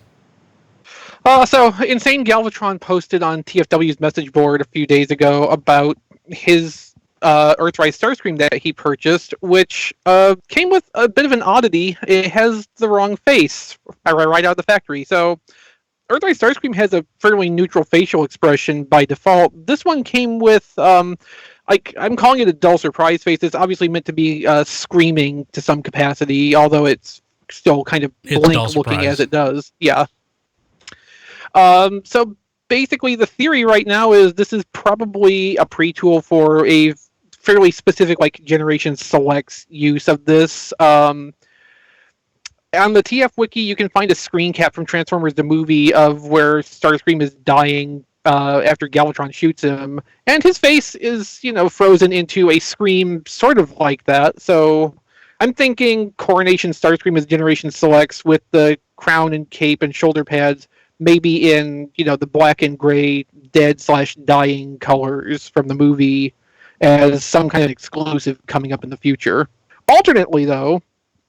So Insane Galvatron posted on TFW's message board a few days ago about his Earthrise Starscream that he purchased, which came with a bit of an oddity. It has the wrong face right out of the factory. So Earthrise Starscream has a fairly neutral facial expression by default. This one came with, I'm calling it a dull surprise face. It's obviously meant to be screaming to some capacity, although it's still kind of blink looking as it does. Yeah. So basically the theory right now is this is probably a pre-tool for a fairly specific Generation Select's use of this. On the TF Wiki, you can find a screen cap from Transformers the movie of where Starscream is dying after Galvatron shoots him, and his face is, frozen into a scream sort of like that. So I'm thinking Coronation Starscream is Generation Selects with the crown and cape and shoulder pads, maybe in, the black and gray dead/dying colors from the movie as some kind of exclusive coming up in the future. Alternately, though,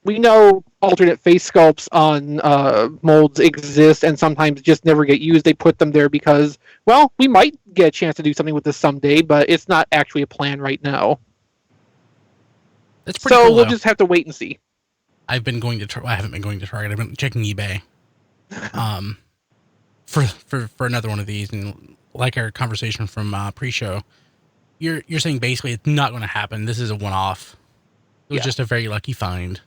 we know alternate face sculpts on molds exist and sometimes just never get used. They put them there because, well, we might get a chance to do something with this someday, but it's not actually a plan right now. That's pretty cool, we'll just have to wait and see. I haven't been going to Target. I've been checking eBay for another one of these, and like our conversation from pre-show, you're saying basically it's not going to happen. This is a one-off. It was just a very lucky find.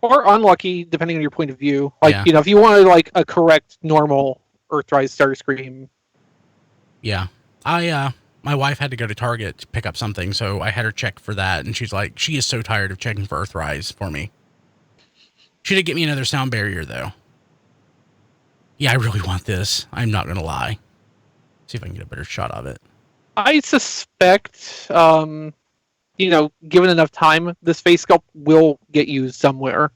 Or unlucky, depending on your point of view. If you wanted a correct, normal Earthrise Starscream. Yeah. My wife had to go to Target to pick up something, so I had her check for that, and she's like, she is so tired of checking for Earthrise for me. She did get me another sound barrier, though. Yeah, I really want this. I'm not going to lie. See if I can get a better shot of it. I suspect, given enough time, this face sculpt will get used somewhere.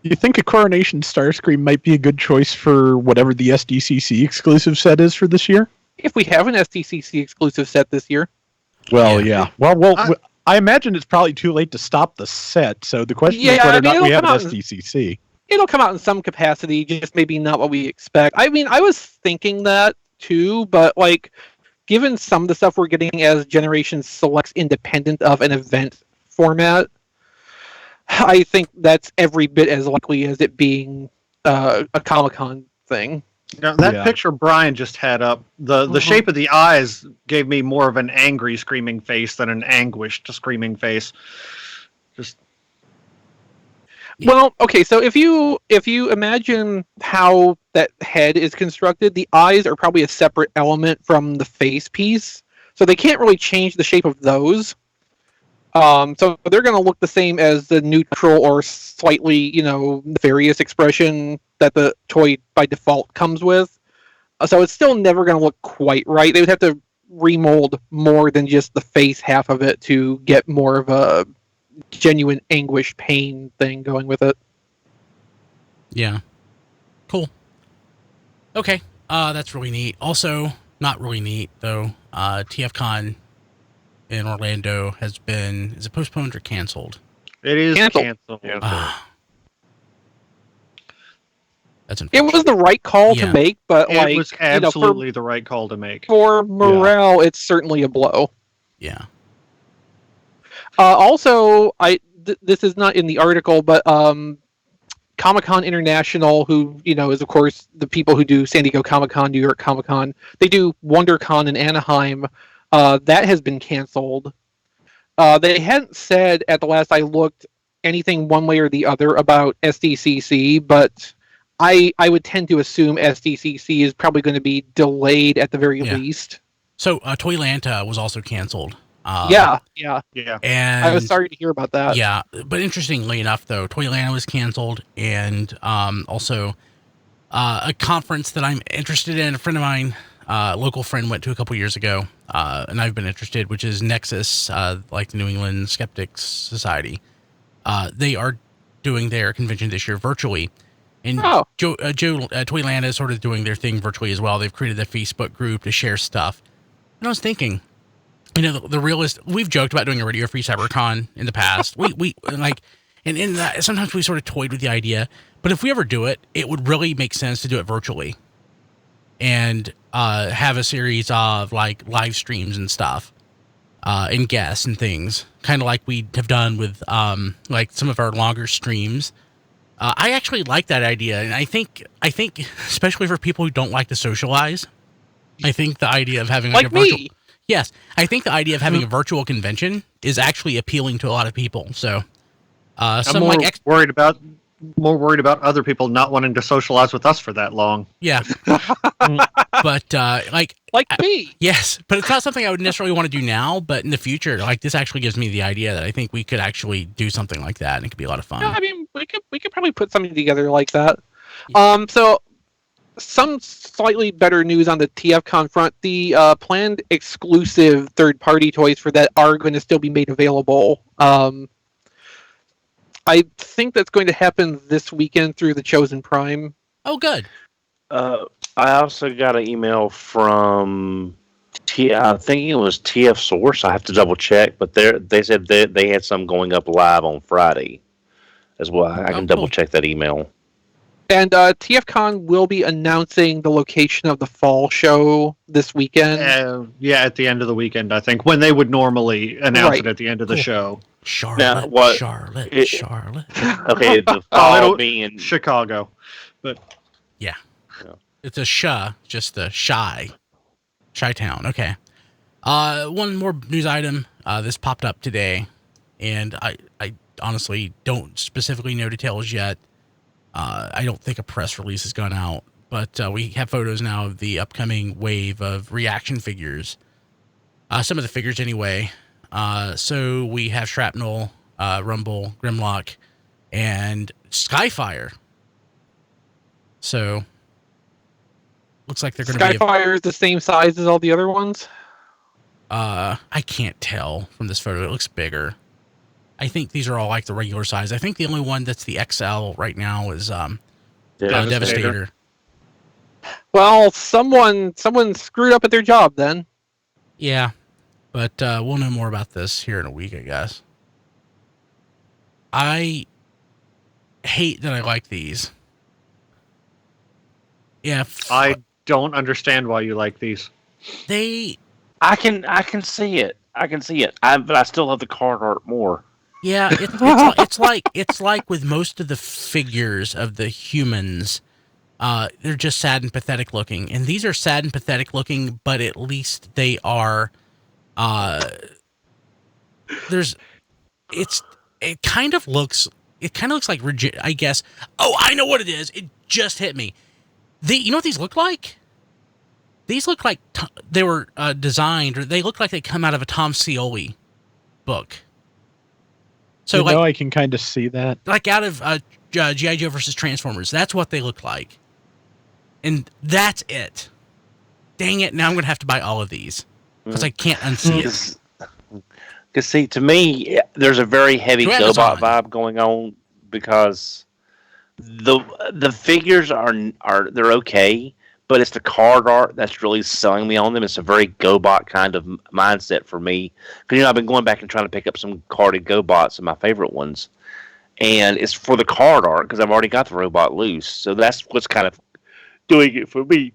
You think a Coronation Starscream might be a good choice for whatever the SDCC exclusive set is for this year? If we have an SDCC exclusive set this year. Well, yeah. Well, I imagine it's probably too late to stop the set, so the question is whether or not we have an SDCC. It'll come out in some capacity, just maybe not what we expect. I mean, I was thinking that too, but given some of the stuff we're getting as Generation Selects independent of an event format, I think that's every bit as likely as it being a Comic-Con thing. That picture Brian just had up, the shape of the eyes gave me more of an angry screaming face than an anguished screaming face. Well, okay, so if you imagine how that head is constructed, the eyes are probably a separate element from the face piece, so they can't really change the shape of those. So they're going to look the same as the neutral or slightly, nefarious expression that the toy by default comes with. So it's still never going to look quite right. They would have to remold more than just the face half of it to get more of a genuine anguish pain thing going with it. Yeah. Cool. Okay. That's really neat. Also, not really neat though. TFcon in Orlando is it postponed or canceled? It is canceled. That's it was the right call to make, but it was absolutely the right call to make. For morale, it's certainly a blow. Yeah. Also, this is not in the article, but Comic-Con International, who is of course the people who do San Diego Comic-Con, New York Comic-Con, they do WonderCon in Anaheim. That has been canceled. They hadn't said at the last I looked anything one way or the other about SDCC, but I would tend to assume SDCC is probably going to be delayed at the very least. So Toylanta was also canceled. Yeah. And I was sorry to hear about that. Yeah, but interestingly enough, though, Toylanta was canceled, and also a conference that I'm interested in. A friend of mine, local friend, went to a couple years ago, and I've been interested, which is Nexus, like the New England Skeptics Society. They are doing their convention this year virtually. And Toylanta is sort of doing their thing virtually as well. They've created a Facebook group to share stuff. And I was thinking, the realist, we've joked about doing a Radio Free Cybertron in the past. we like, and in that, sometimes we sort of toyed with the idea, but if we ever do it, it would really make sense to do it virtually and have a series of like live streams and stuff and guests and things, kind of like we have done with like some of our longer streams. I actually like that idea, and I think especially for people who don't like to socialize, I think the idea of having like a virtual, yes, I think the idea of having a virtual convention is actually appealing to a lot of people. So, I'm more worried about other people not wanting to socialize with us for that long. Yeah, but like me. Yes, but it's not something I would necessarily want to do now. But in the future, like this actually gives me the idea that I think we could actually do something like that, and it could be a lot of fun. Yeah, I mean, we could probably put something together like that. Yeah. So some slightly better news on the TFcon front. The planned exclusive third-party toys for that are going to still be made available. I think that's going to happen this weekend through the Chosen Prime. Oh, good. I also got an email from I think it was TF Source. I have to double check, but they said they had some going up live on Friday as well. I can double check that email. And TFCon will be announcing the location of the fall show this weekend. At the end of the weekend, I think, when they would normally announce it at the end of the show. Charlotte. Okay, the fall being Chicago, but yeah. It's a just the Chi-town. Okay. One more news item. This popped up today, and I honestly don't specifically know details yet. I don't think a press release has gone out, but we have photos now of the upcoming wave of reaction figures. Some of the figures anyway. So we have Shrapnel, Rumble, Grimlock, and Skyfire. So looks like they're going to be... Skyfire is the same size as all the other ones? I can't tell from this photo. It looks bigger. I think these are all like the regular size. I think the only one that's the XL right now is Devastator. Well, someone screwed up at their job then. Yeah, but we'll know more about this here in a week, I guess. I hate that I like these. Yeah, I don't understand why you like these. I can see it. But I still love the card art more. Yeah, it's like with most of the figures of the humans, they're just sad and pathetic looking, and these are sad and pathetic looking, but at least they are. It kind of looks like rigid, I guess. Oh, I know what it is. It just hit me. You know what these look like? These look like they were designed, or they look like they come out of a Tom Scioli book. So I can kind of see that. Like out of G.I. Joe versus Transformers. That's what they look like. And that's it. Dang it, now I'm going to have to buy all of these. because I can't unsee it. Because see, to me, there's a very heavy GoBot vibe going on because the figures are they're okay, but it's the card art that's really selling me on them. It's a very GoBot kind of mindset for me. Because I've been going back and trying to pick up some carded GoBots, and my favorite ones, and it's for the card art because I've already got the robot loose. So that's what's kind of doing it for me.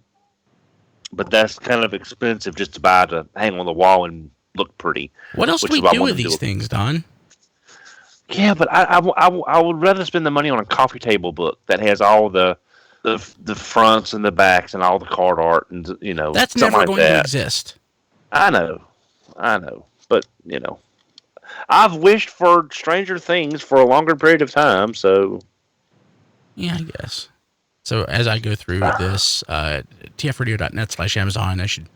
But that's kind of expensive just to buy to hang on the wall and look pretty. What else do we do with these things, Don? Yeah, but I would rather spend the money on a coffee table book that has all the fronts and the backs and all the card art and that's never going to exist. I know, but I've wished for Stranger Things for a longer period of time. So yeah, I guess. So as I go through this, tfradio.net/Amazon, I should,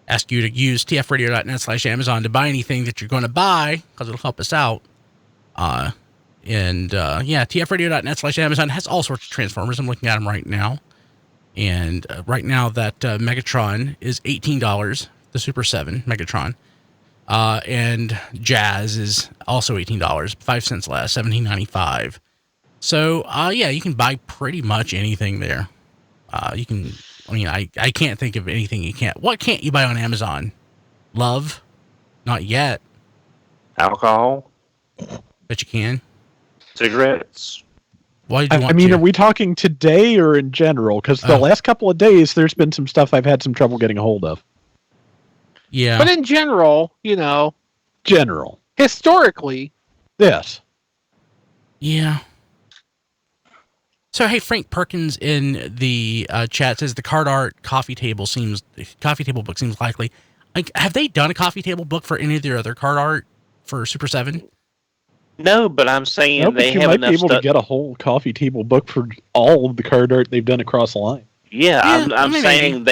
ask you to use tfradio.net/Amazon to buy anything that you're going to buy because it'll help us out. tfradio.net/Amazon has all sorts of Transformers. I'm looking at them right now. And right now that Megatron is $18, the Super 7 Megatron. And Jazz is also $18, 5 cents less, $17.95. So, you can buy pretty much anything there. I can't think of anything you can't. What can't you buy on Amazon? Love? Not yet. Alcohol? But you can. Cigarettes? Why did you want to? Are we talking today or in general? Because the last couple of days, there's been some stuff I've had some trouble getting a hold of. Yeah. But in general, General. Historically. Yes. Yeah. So, hey, Frank Perkins in the chat says the card art coffee table book seems likely. Have they done a coffee table book for any of their other card art for Super 7? No, but I'm saying they have enough. You might be able to get a whole coffee table book for all of the card art they've done across the line. Yeah, I'm saying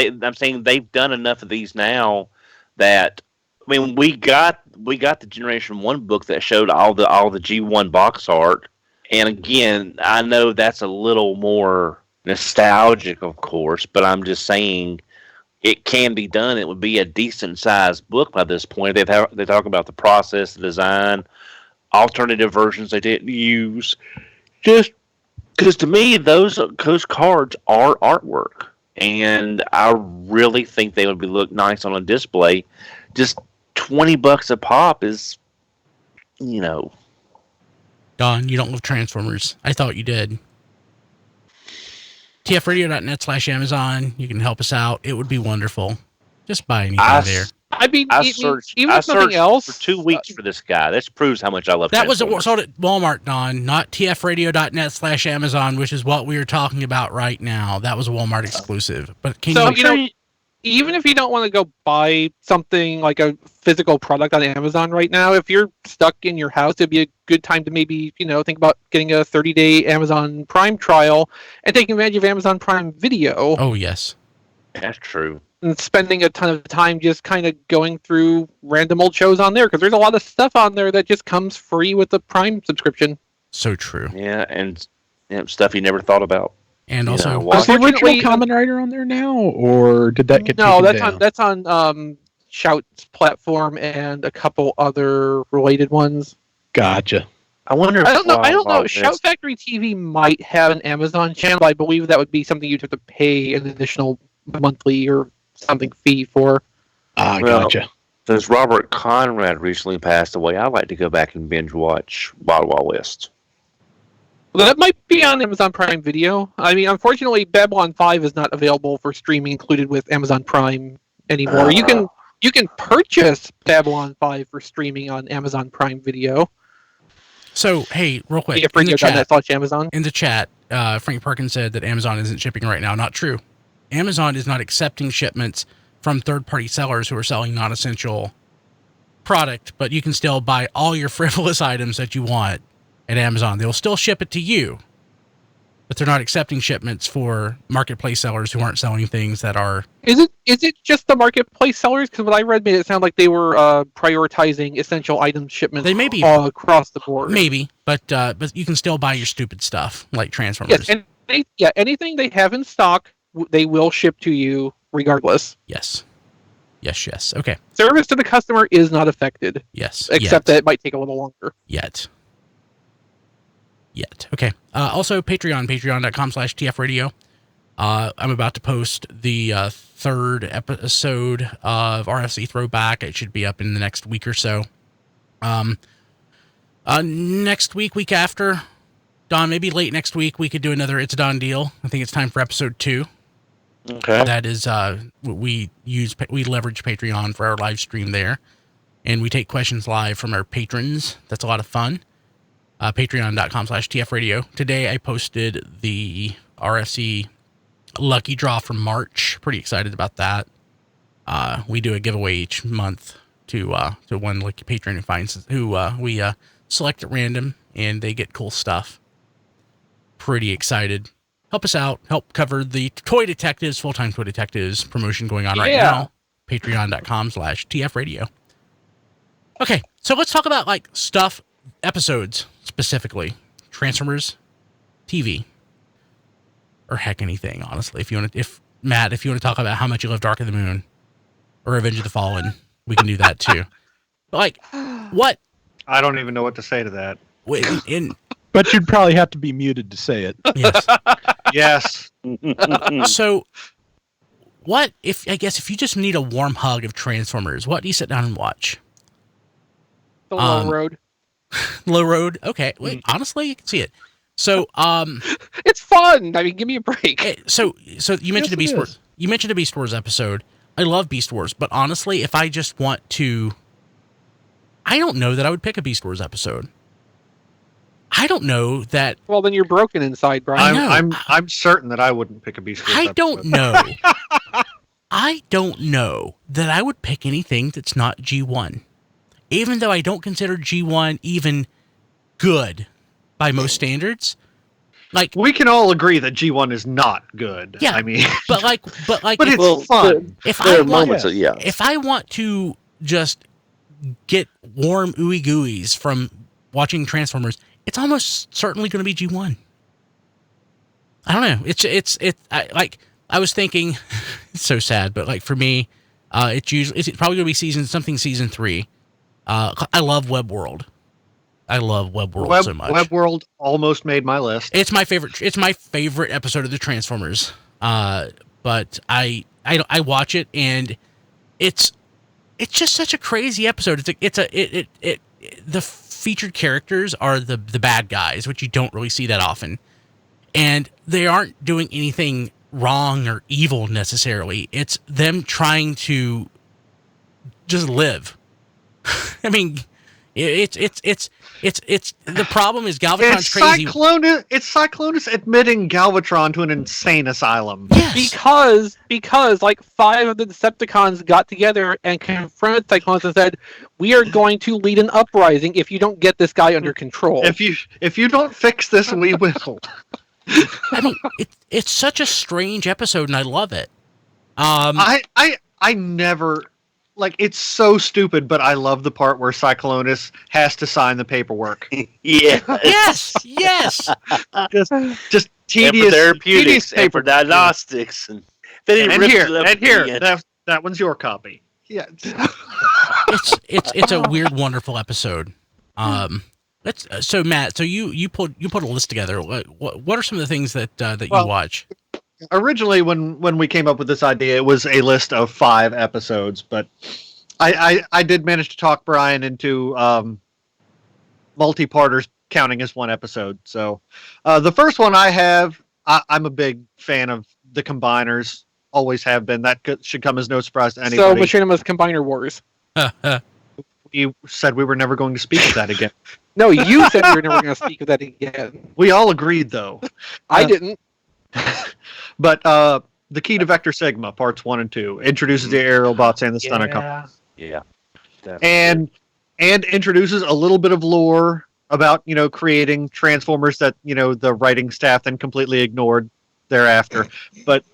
they've done enough of these now that we got the Generation 1 book that showed all the G1 box art. And again, I know that's a little more nostalgic, of course, but I'm just saying it can be done. It would be a decent sized book by this point. They talk about the process, the design, alternative versions they didn't use. Just because to me, those cards are artwork, and I really think they would look nice on a display. Just $20 a pop is, Don, you don't love Transformers. I thought you did. tfradio.net/Amazon. You can help us out. It would be wonderful. Just buy anything there. I searched for 2 weeks for this guy. This proves how much I love That was sold at Walmart, Don, not tfradio.net/Amazon, which is what we are talking about right now. That was a Walmart exclusive. But even if you don't want to go buy something like a physical product on Amazon right now, if you're stuck in your house, it'd be a good time to maybe, think about getting a 30-day Amazon Prime trial and taking advantage of Amazon Prime Video. Oh, yes. That's true. And spending a ton of time just kind of going through random old shows on there, because there's a lot of stuff on there that just comes free with the Prime subscription. So true. Yeah, and stuff you never thought about. And also, is the original Kamen Rider on there now, or did that get taken down? That's on Shout's platform and a couple other related ones. Gotcha. I wonder. I don't know. Shout Factory TV might have an Amazon channel. I believe that would be something you'd have to pay an additional monthly or something fee for. Gotcha. Since Robert Conrad recently passed away, I like to go back and binge watch Wild Wild West. Well, that might be on Amazon Prime Video. I mean, unfortunately, Babylon 5 is not available for streaming included with Amazon Prime anymore. You can purchase Babylon 5 for streaming on Amazon Prime Video. So, hey, real quick, in the chat, Frank Perkins said that Amazon isn't shipping right now. Not true. Amazon is not accepting shipments from third-party sellers who are selling non-essential product, but you can still buy all your frivolous items that you want at Amazon. They'll still ship it to you, but they're not accepting shipments for marketplace sellers who aren't selling things that are... Is it just the marketplace sellers? Because what I read made it sound like they were prioritizing essential item shipments. They may be all across the board. Maybe, but you can still buy your stupid stuff like Transformers. Yes, anything they have in stock, they will ship to you regardless. Yes. Yes. Okay. Service to the customer is not affected. Yes. Except that it might take a little longer. Yet. Okay. Also, patreon.com/tfradio. I'm about to post the third episode of RFC Throwback. It should be up in the next week or so. Next week after, Don, maybe late next week, we could do another It's a Don deal. I think it's time for episode 2. Okay. That is, we leverage Patreon for our live stream there, and we take questions live from our patrons. That's a lot of fun. Patreon.com/tfradio. Today I posted the RFC lucky draw from March. Pretty excited about that. We do a giveaway each month to one lucky patron who we select at random, and they get cool stuff. Pretty excited. Help us out. Help cover the Toy Detectives, Full-Time Toy Detectives promotion going on right now. Patreon.com/tfradio. Okay, so let's talk about stuff, episodes specifically. Transformers, TV, or heck, anything. Honestly, if Matt, if you want to talk about how much you love Dark of the Moon or Revenge of the Fallen, we can do that too. But what? I don't even know what to say to that. But you'd probably have to be muted to say it. Yes. Yes. So, what if you just need a warm hug of Transformers? What do you sit down and watch? The Low Road. Low Road. Okay. Wait. Honestly, you can see it. So, it's fun. I mean, give me a break. So you mentioned the Beast Wars. You mentioned a Beast Wars episode. I love Beast Wars, but honestly, if I just want to, I don't know that I would pick a Beast Wars episode. I don't know that. Well, then you're broken inside, Brian. I'm certain that I wouldn't pick a Beast Wars episode. Don't know. I don't know that I would pick anything that's not G1. Even though I don't consider G1 even good by most standards. We can all agree that G1 is not good. Yeah. I mean, but it's fun. If I want to just get warm ooey gooeys from watching Transformers, it's almost certainly going to be G1. I don't know. I was thinking, it's so sad, but for me, it's probably going to be season 3. I love Web World. I love Web World so much. Web World almost made my list. It's my favorite episode of the Transformers. But I watch it, and it's just such a crazy episode. The featured characters are the bad guys, which you don't really see that often, and they aren't doing anything wrong or evil necessarily. It's them trying to just live. I mean, it's the problem is Galvatron's crazy. It's Cyclonus admitting Galvatron to an insane asylum. Yes. Because 5 of the Decepticons got together and confronted Cyclonus and said, "We are going to lead an uprising if you don't get this guy under control. If you don't fix this, we will." I mean, it's such a strange episode, and I love it. I never. It's so stupid, but I love the part where Cyclonus has to sign the paperwork. Yeah. Yes. Just tedious therapeutics, and for diagnostics, and then he rips it up. And here, that one's your copy. Yeah. It's a weird, wonderful episode. So Matt, you put a list together. What are some of the things that you watch? Originally, when we came up with this idea, it was a list of 5 episodes, but I did manage to talk Brian into multi-parters counting as one episode. So the first one I have, I'm a big fan of the Combiners. Always have been. That should come as no surprise to anybody. So Machinima's Combiner Wars. You said we were never going to speak of that again. No, you said we were never going to speak of that again. We all agreed, though. I didn't. But the Key to Vector Sigma, parts 1 and 2, introduces the aerial bots and the Stunticons. Yeah. And introduces a little bit of lore about, creating Transformers that, the writing staff then completely ignored thereafter. But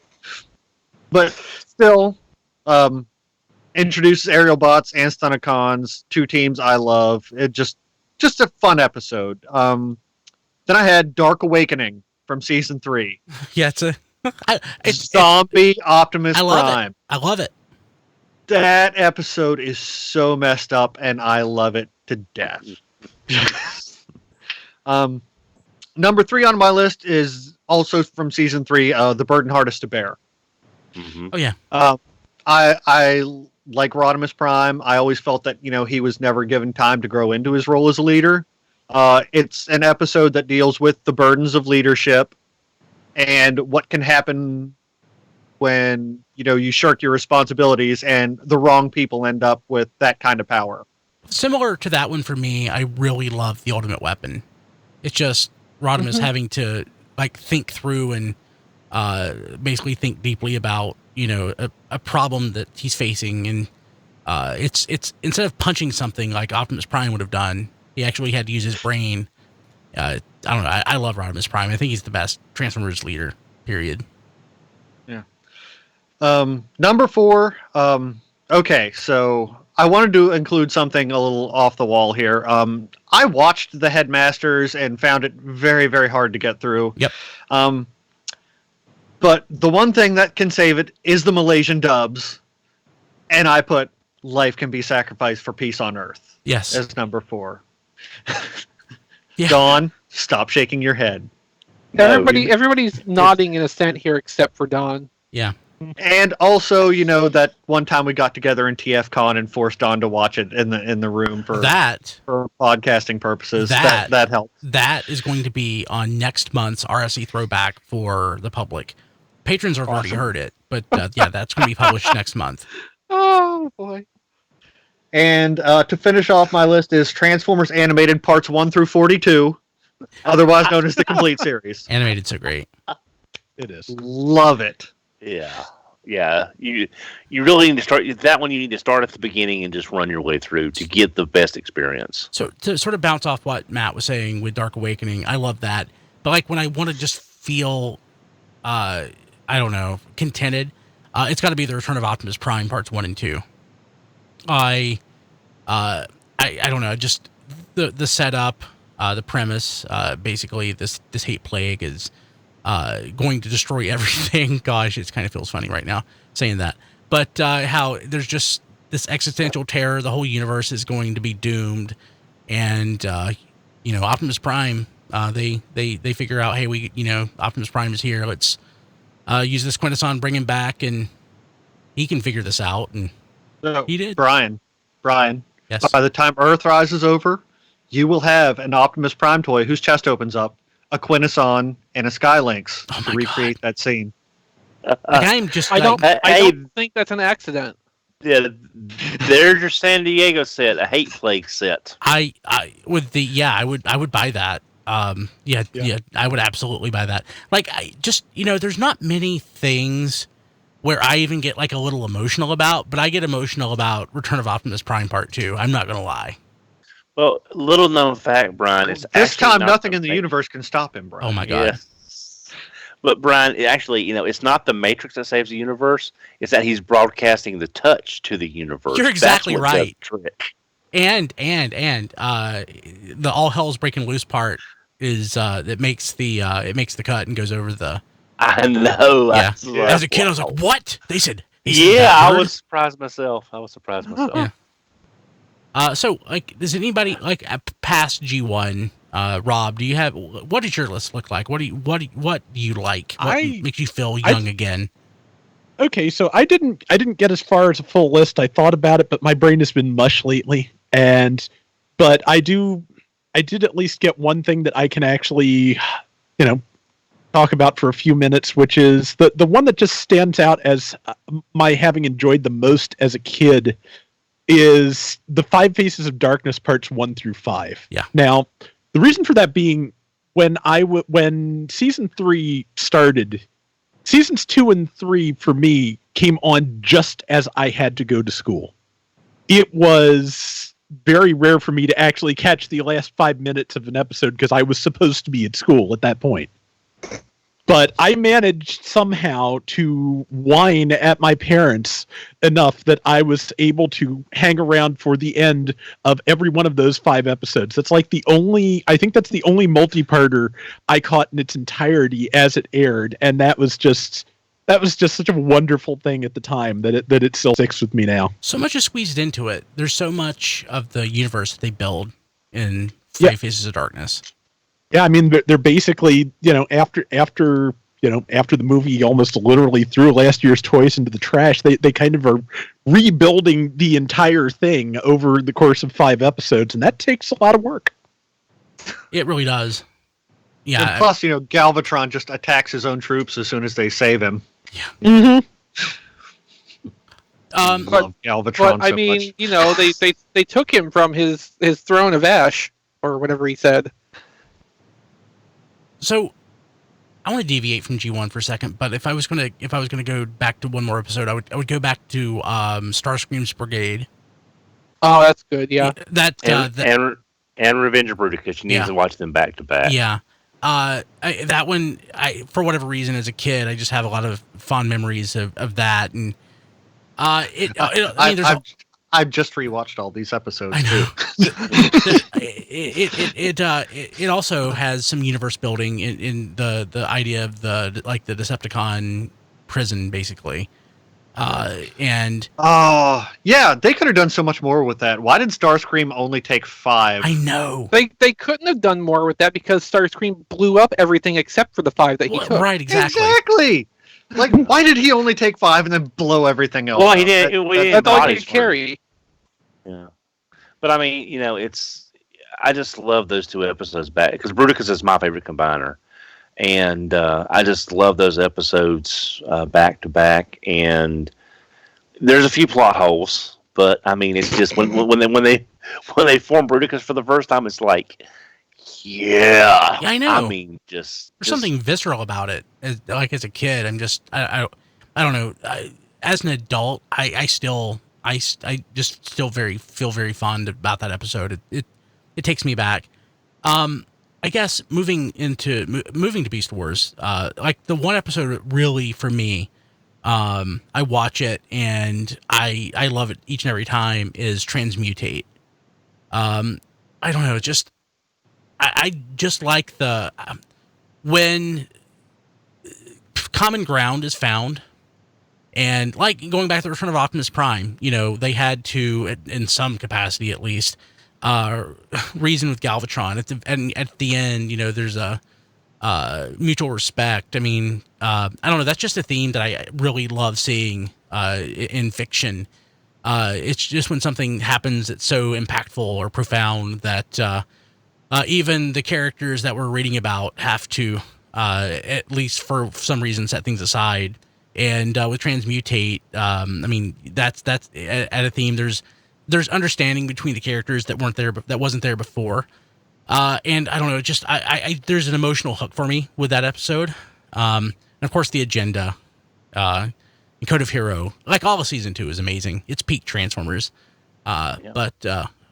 still, introduces aerial bots and Stunticons, 2 teams I love. It just a fun episode. Then I had Dark Awakening from season 3. Yeah, it's Zombie Optimus Prime. I love it. That episode is so messed up, and I love it to death. Number 3 on my list is also from season 3, The Burden Hardest to Bear. Mm-hmm. Oh yeah. I like Rodimus Prime. I always felt that he was never given time to grow into his role as a leader. It's an episode that deals with the burdens of leadership and what can happen when you shirk your responsibilities and the wrong people end up with that kind of power. Similar to that one for me, I really love The Ultimate Weapon. It's just Rodimus having to think through and basically think deeply about a problem that he's facing, and it's instead of punching something like Optimus Prime would have done, he actually had to use his brain. I don't know. I love Rodimus Prime. I think he's the best Transformers leader. Period. Yeah. Number 4. Okay, so I wanted to include something a little off the wall here. I watched The Headmasters and found it very, very hard to get through. Yep. But the one thing that can save it is the Malaysian dubs, and I put Life Can Be Sacrificed for Peace on Earth. Yes. As number 4. Yeah. Dawn, stop shaking your head. Everybody's nodding in assent here except for Dawn. Yeah. And also, that one time we got together in TFcon and forced Dawn to watch it in the room for podcasting purposes. That helped. That is going to be on next month's RSC throwback for the public. Patrons have already heard it, but yeah, that's going to be published next month. Oh boy. And to finish off my list is Transformers Animated Parts 1 through 42, otherwise known as the complete series. Animated's so great. It is. Love it. Yeah. You really need to start that one. You need to start at the beginning and just run your way through to get the best experience. So to sort of bounce off what Matt was saying with Dark Awakening, I love that. But when I want to just feel, I don't know, contented, it's got to be the Return of Optimus Prime parts 1 and 2. I don't know, just the setup, the premise, basically this hate plague is going to destroy everything. Gosh, it kind of feels funny right now saying that. But how there's just this existential terror, the whole universe is going to be doomed, and Optimus Prime, they figure out, hey, Optimus Prime is here. Let's use this Quintesson, bring him back, and he can figure this out. And he did. Brian. Yes. By the time Earthrise is over, you will have an Optimus Prime toy whose chest opens up, a Quintesson, and a Skylynx to recreate that scene. I'm just. I don't think that's an accident. Yeah, there's your San Diego set, a hate plague set. I would buy that. Yeah, I would absolutely buy that. There's not many things where I even get a little emotional about, but I get emotional about Return of Optimus Prime Part 2. I'm not gonna lie. Well, little known fact, Brian, it's this time nothing in the universe can stop him, Brian. Oh my God. Yeah. But Brian, it's not the Matrix that saves the universe. It's that he's broadcasting the touch to the universe. You're exactly That's what right. does the trick. And the all hell's breaking loose part is that makes the cut and goes over the. I know. Yeah. As a kid, I was like, "What?" They said I was surprised myself. Yeah. So, does anybody past G1? Rob, do you have? What does your list look like? What do you like? What makes you feel young again? Okay, so I didn't get as far as a full list. I thought about it, but my brain has been mush lately. But I did at least get one thing that I can actually, talk about for a few minutes, which is the one that just stands out as my having enjoyed the most as a kid is the 5 Faces of Darkness parts 1 through 5. Yeah. Now, the reason for that being when season 3 started, seasons 2 and 3 for me came on just as I had to go to school. It was very rare for me to actually catch the last 5 minutes of an episode because I was supposed to be at school at that point. But I managed somehow to whine at my parents enough that I was able to hang around for the end of every one of those 5 episodes. I think that's the only multi-parter I caught in its entirety as it aired. And that was just that was just such a wonderful thing at the time that it still sticks with me now. So much is squeezed into it. There's so much of the universe that they build in Five Faces of Darkness. Yeah, I mean they're basically, after the movie almost literally threw last year's toys into the trash, they kind of are rebuilding the entire thing over the course of 5 episodes, and that takes a lot of work. It really does. Yeah. And plus, Galvatron just attacks his own troops as soon as they save him. Yeah. Mm-hmm. Love Galvatron but I mean, much. They took him from his throne of ash, or whatever he said. So, I want to deviate from G1 for a second, but if I was gonna go back to one more episode, I would go back to Starscream's Brigade. Oh, that's good. Yeah. And Revenge of Bruticus. You need to watch them back to back. Yeah. That one, for whatever reason, as a kid, I just have a lot of fond memories of that, and I've just rewatched all these episodes too. It also has some universe building in the idea of the Decepticon prison, basically. And they could have done so much more with that. Why did Starscream only take 5? I know they couldn't have done more with that because Starscream blew up everything except for the 5 that he took. Right, exactly. Like, why did he only take 5 and then blow everything else? Well, he did. That's all he could carry. Yeah, but I mean, I just love those 2 episodes back because Bruticus is my favorite combiner. And I just love those episodes back to back. And there's a few plot holes, but I mean, it's just when they form Bruticus for the first time, it's like, yeah, I know. I mean, there's something visceral about it. As a kid, I don't know. As an adult, I just still feel very fond about that episode. It takes me back. I guess moving to Beast Wars, the one episode really for me, I watch it and I love it each and every time is Transmutate. I don't know, I just like the when common ground is found, and going back to the Return of Optimus Prime, they had to, in some capacity at least, reason with Galvatron at the end, there's a mutual respect. I mean, I don't know. That's just a theme that I really love seeing in fiction. It's just when something happens that's so impactful or profound that even the characters that we're reading about have to, at least for some reason, set things aside. And with Transmutate, I mean, that's at a theme. There's understanding between the characters that wasn't there before. And I don't know, just I there's an emotional hook for me with that episode. And of course the agenda, and Code of Hero, all of season 2 is amazing. It's peak Transformers. But I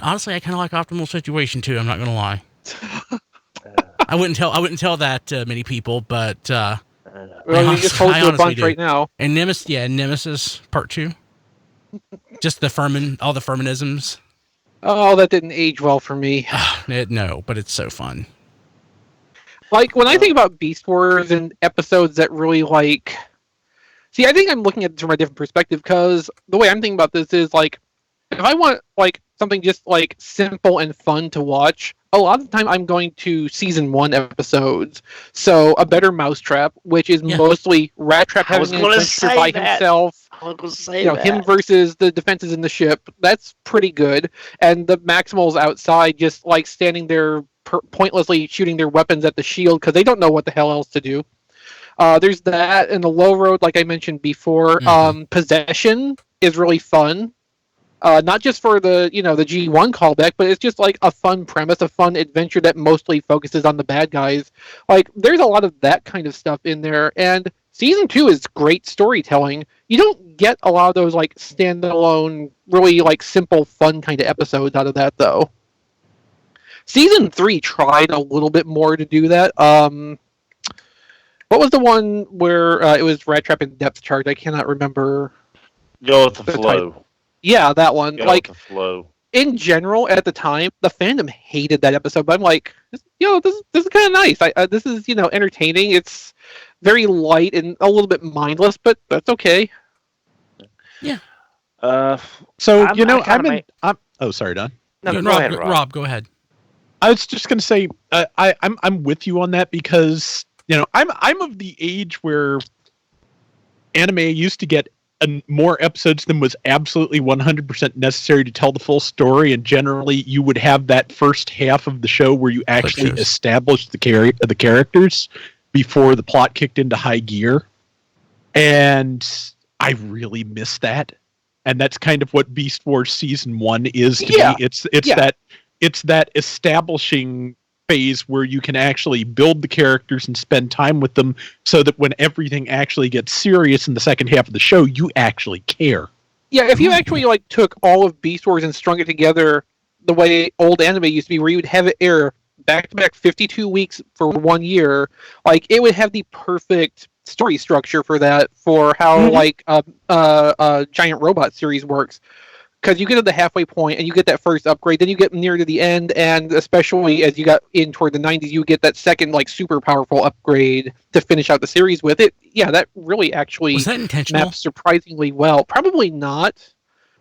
honestly kind of like Optimal Situation too. I'm not gonna lie. I wouldn't tell that to many people, but well, you just told you a bunch right now. And Nemesis Part 2. Just all the Furmanisms. Oh, that didn't age well for me. No, but it's so fun. When I think about Beast Wars and episodes that really see, I think I'm looking at it from a different perspective because the way I'm thinking about this is if I want something just simple and fun to watch, a lot of the time I'm going to season 1 episodes. So A Better Mousetrap, which is mostly Rat Trap having an adventure by himself. Him versus the defenses in the ship. That's pretty good. And the Maximals outside just standing there pointlessly shooting their weapons at the shield because they don't know what the hell else to do. There's that. And the Low Road, like I mentioned before. Mm-hmm. Possession is really fun. Not just for the the G1 callback, but it's just a fun premise, a fun adventure that mostly focuses on the bad guys. There's a lot of that kind of stuff in there, and season 2 is great storytelling. You don't get a lot of those standalone, really simple, fun kind of episodes out of that though. Season 3 tried a little bit more to do that. What was the one where it was Rat Trap and Depth Charge? I cannot remember. Go with the Flow. Yeah, that one. Go with the Flow. in general, at the time, the fandom hated that episode. But I'm like, this is kind of nice. This is entertaining. It's very light and a little bit mindless, but that's okay. Yeah. So I'm oh, sorry, Don. No, go ahead, Rob. Go ahead. I was just going to say I'm with you on that because I'm of the age where anime used to get more episodes than was absolutely 100% necessary to tell the full story, and generally you would have that first half of the show where you actually established the characters before the plot kicked into high gear, and I really miss that. And that's kind of what Beast Wars Season 1 is to me. It's that establishing phase where you can actually build the characters and spend time with them so that when everything actually gets serious in the second half of the show, you actually care. Yeah, if you actually took all of Beast Wars and strung it together the way old anime used to be, where you would have it air back-to-back 52 weeks for 1 year, it would have the perfect story structure for that, for how giant robot series works. Because you get to the halfway point and you get that first upgrade, then you get near to the end, and especially as you got in toward the 90s, you get that second super powerful upgrade to finish out the series with it. Yeah, that really actually was that intentional? Maps surprisingly well. Probably not,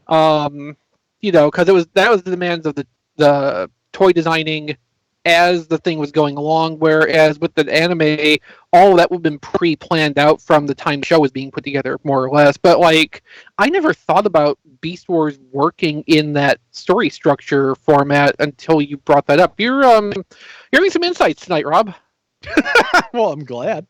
because that was the demands of the toy designing as the thing was going along, whereas with the anime, all of that would have been pre-planned out from the time the show was being put together, more or less. But I never thought about Beast Wars working in that story structure format until you brought that up. You're having some insights tonight, Rob. Well, I'm glad.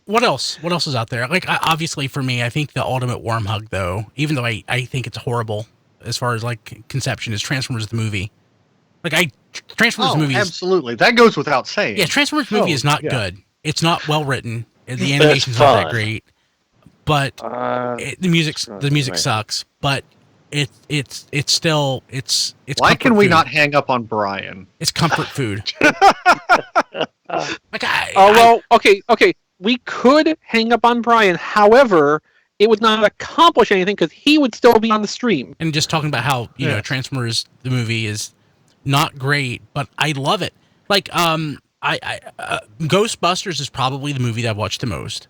What else is out there? Obviously for me, I think the ultimate warm hug, though, even though I think it's horrible as far as conception, is Transformers the movie. Transformers movie is, absolutely, that goes without saying. Yeah, Transformers movie is not good. It's not well written. The animation's not that great. But the music sucks. But it's still Why can we not hang up on Brian? It's comfort food. Okay. We could hang up on Brian. However, it would not accomplish anything because he would still be on the stream. And just talking about how Transformers the movie is not great, but I love it. Ghostbusters is probably the movie that I've watched the most,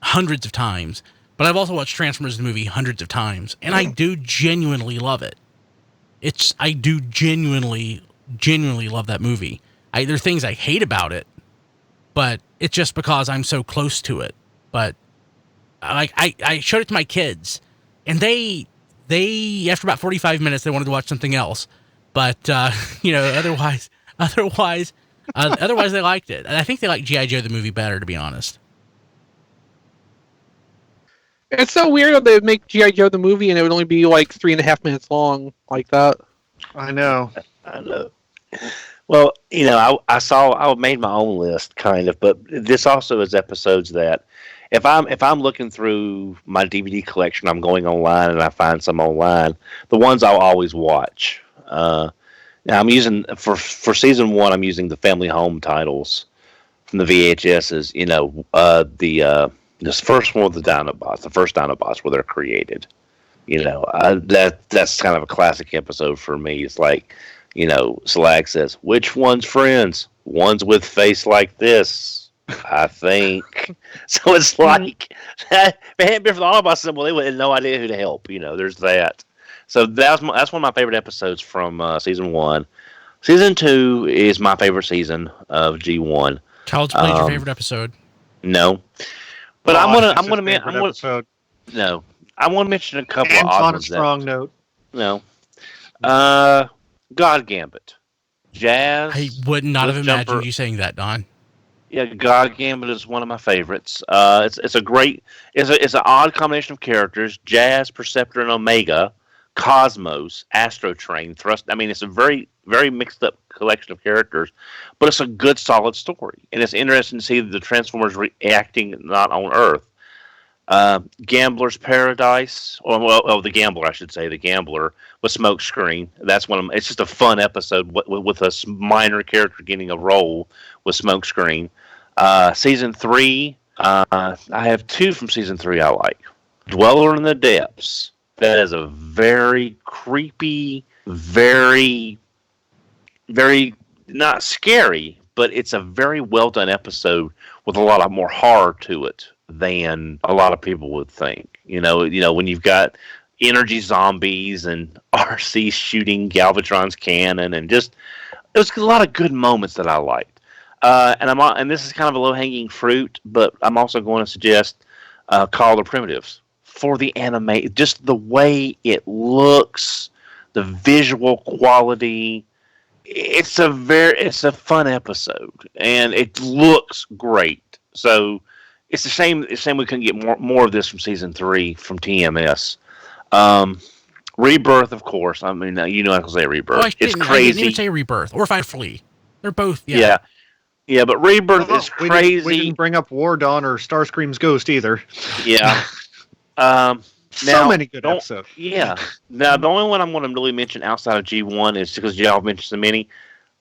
hundreds of times. But I've also watched Transformers the movie hundreds of times, and I do genuinely love it. I do genuinely love that movie. There are things I hate about it, but it's just because I'm so close to it. But I showed it to my kids, and they after about 45 minutes they wanted to watch something else. But otherwise they liked it. And I think they like G.I. Joe the movie better, to be honest. It's so weird that they would make G.I. Joe the movie and it would only be 3.5 minutes long like that. I know. Well, I made my own list kind of, but this also is episodes that if I'm looking through my DVD collection, I'm going online and I find some online, the ones I'll always watch. Now I'm using for season 1. I'm using the family home titles from the VHSs. This first one with the Dinobots, the first Dinobots where they're created. That's kind of a classic episode for me. It's Slag says, "Which one's friends? One's with face like this, I think." So it's like, if it hadn't been for the Autobot symbol, they would have no idea who to help. There's that. So that's one of my favorite episodes from season 1. Season 2 is my favorite season of G1. Child's Play's your favorite episode? No, but I want to mention a couple of odd on a ones. Strong note. No, God Gambit, Jazz. I would not have imagined you saying that, Don. Yeah, God Gambit is one of my favorites. It's an odd combination of characters: Jazz, Perceptor, and Omega. Cosmos, Astro Train, Thrust. I mean, it's a very, very mixed up collection of characters, but it's a good, solid story. And it's interesting to see the Transformers reacting not on Earth. Gambler's Paradise, the Gambler, I should say, the Gambler with Smokescreen. That's one of them. It's just a fun episode with a minor character getting a role with Smokescreen. Season 3, I have 2 from season 3 I like. Dweller in the Depths. That is a very creepy, very, very not scary, but it's a very well done episode with a lot of more horror to it than a lot of people would think. You know, when you've got energy zombies and RC shooting Galvatron's cannon, and just it was a lot of good moments that I liked. And this is kind of a low hanging fruit, but I'm also going to suggest Call the Primitives for the anime, just the way it looks, the visual quality. It's a fun episode, and it looks great. So it's a shame we couldn't get more of this from season 3 from TMS. Rebirth, of course. I mean, I can say Rebirth. Oh, it's crazy. I didn't even say Rebirth or Fight Flee. They're both. Yeah, but Rebirth is crazy. We didn't bring up War Dawn or Starscream's Ghost either. Yeah. So many good episodes. Yeah. Now, the only one I'm going to really mention outside of G1 is because y'all mentioned so many.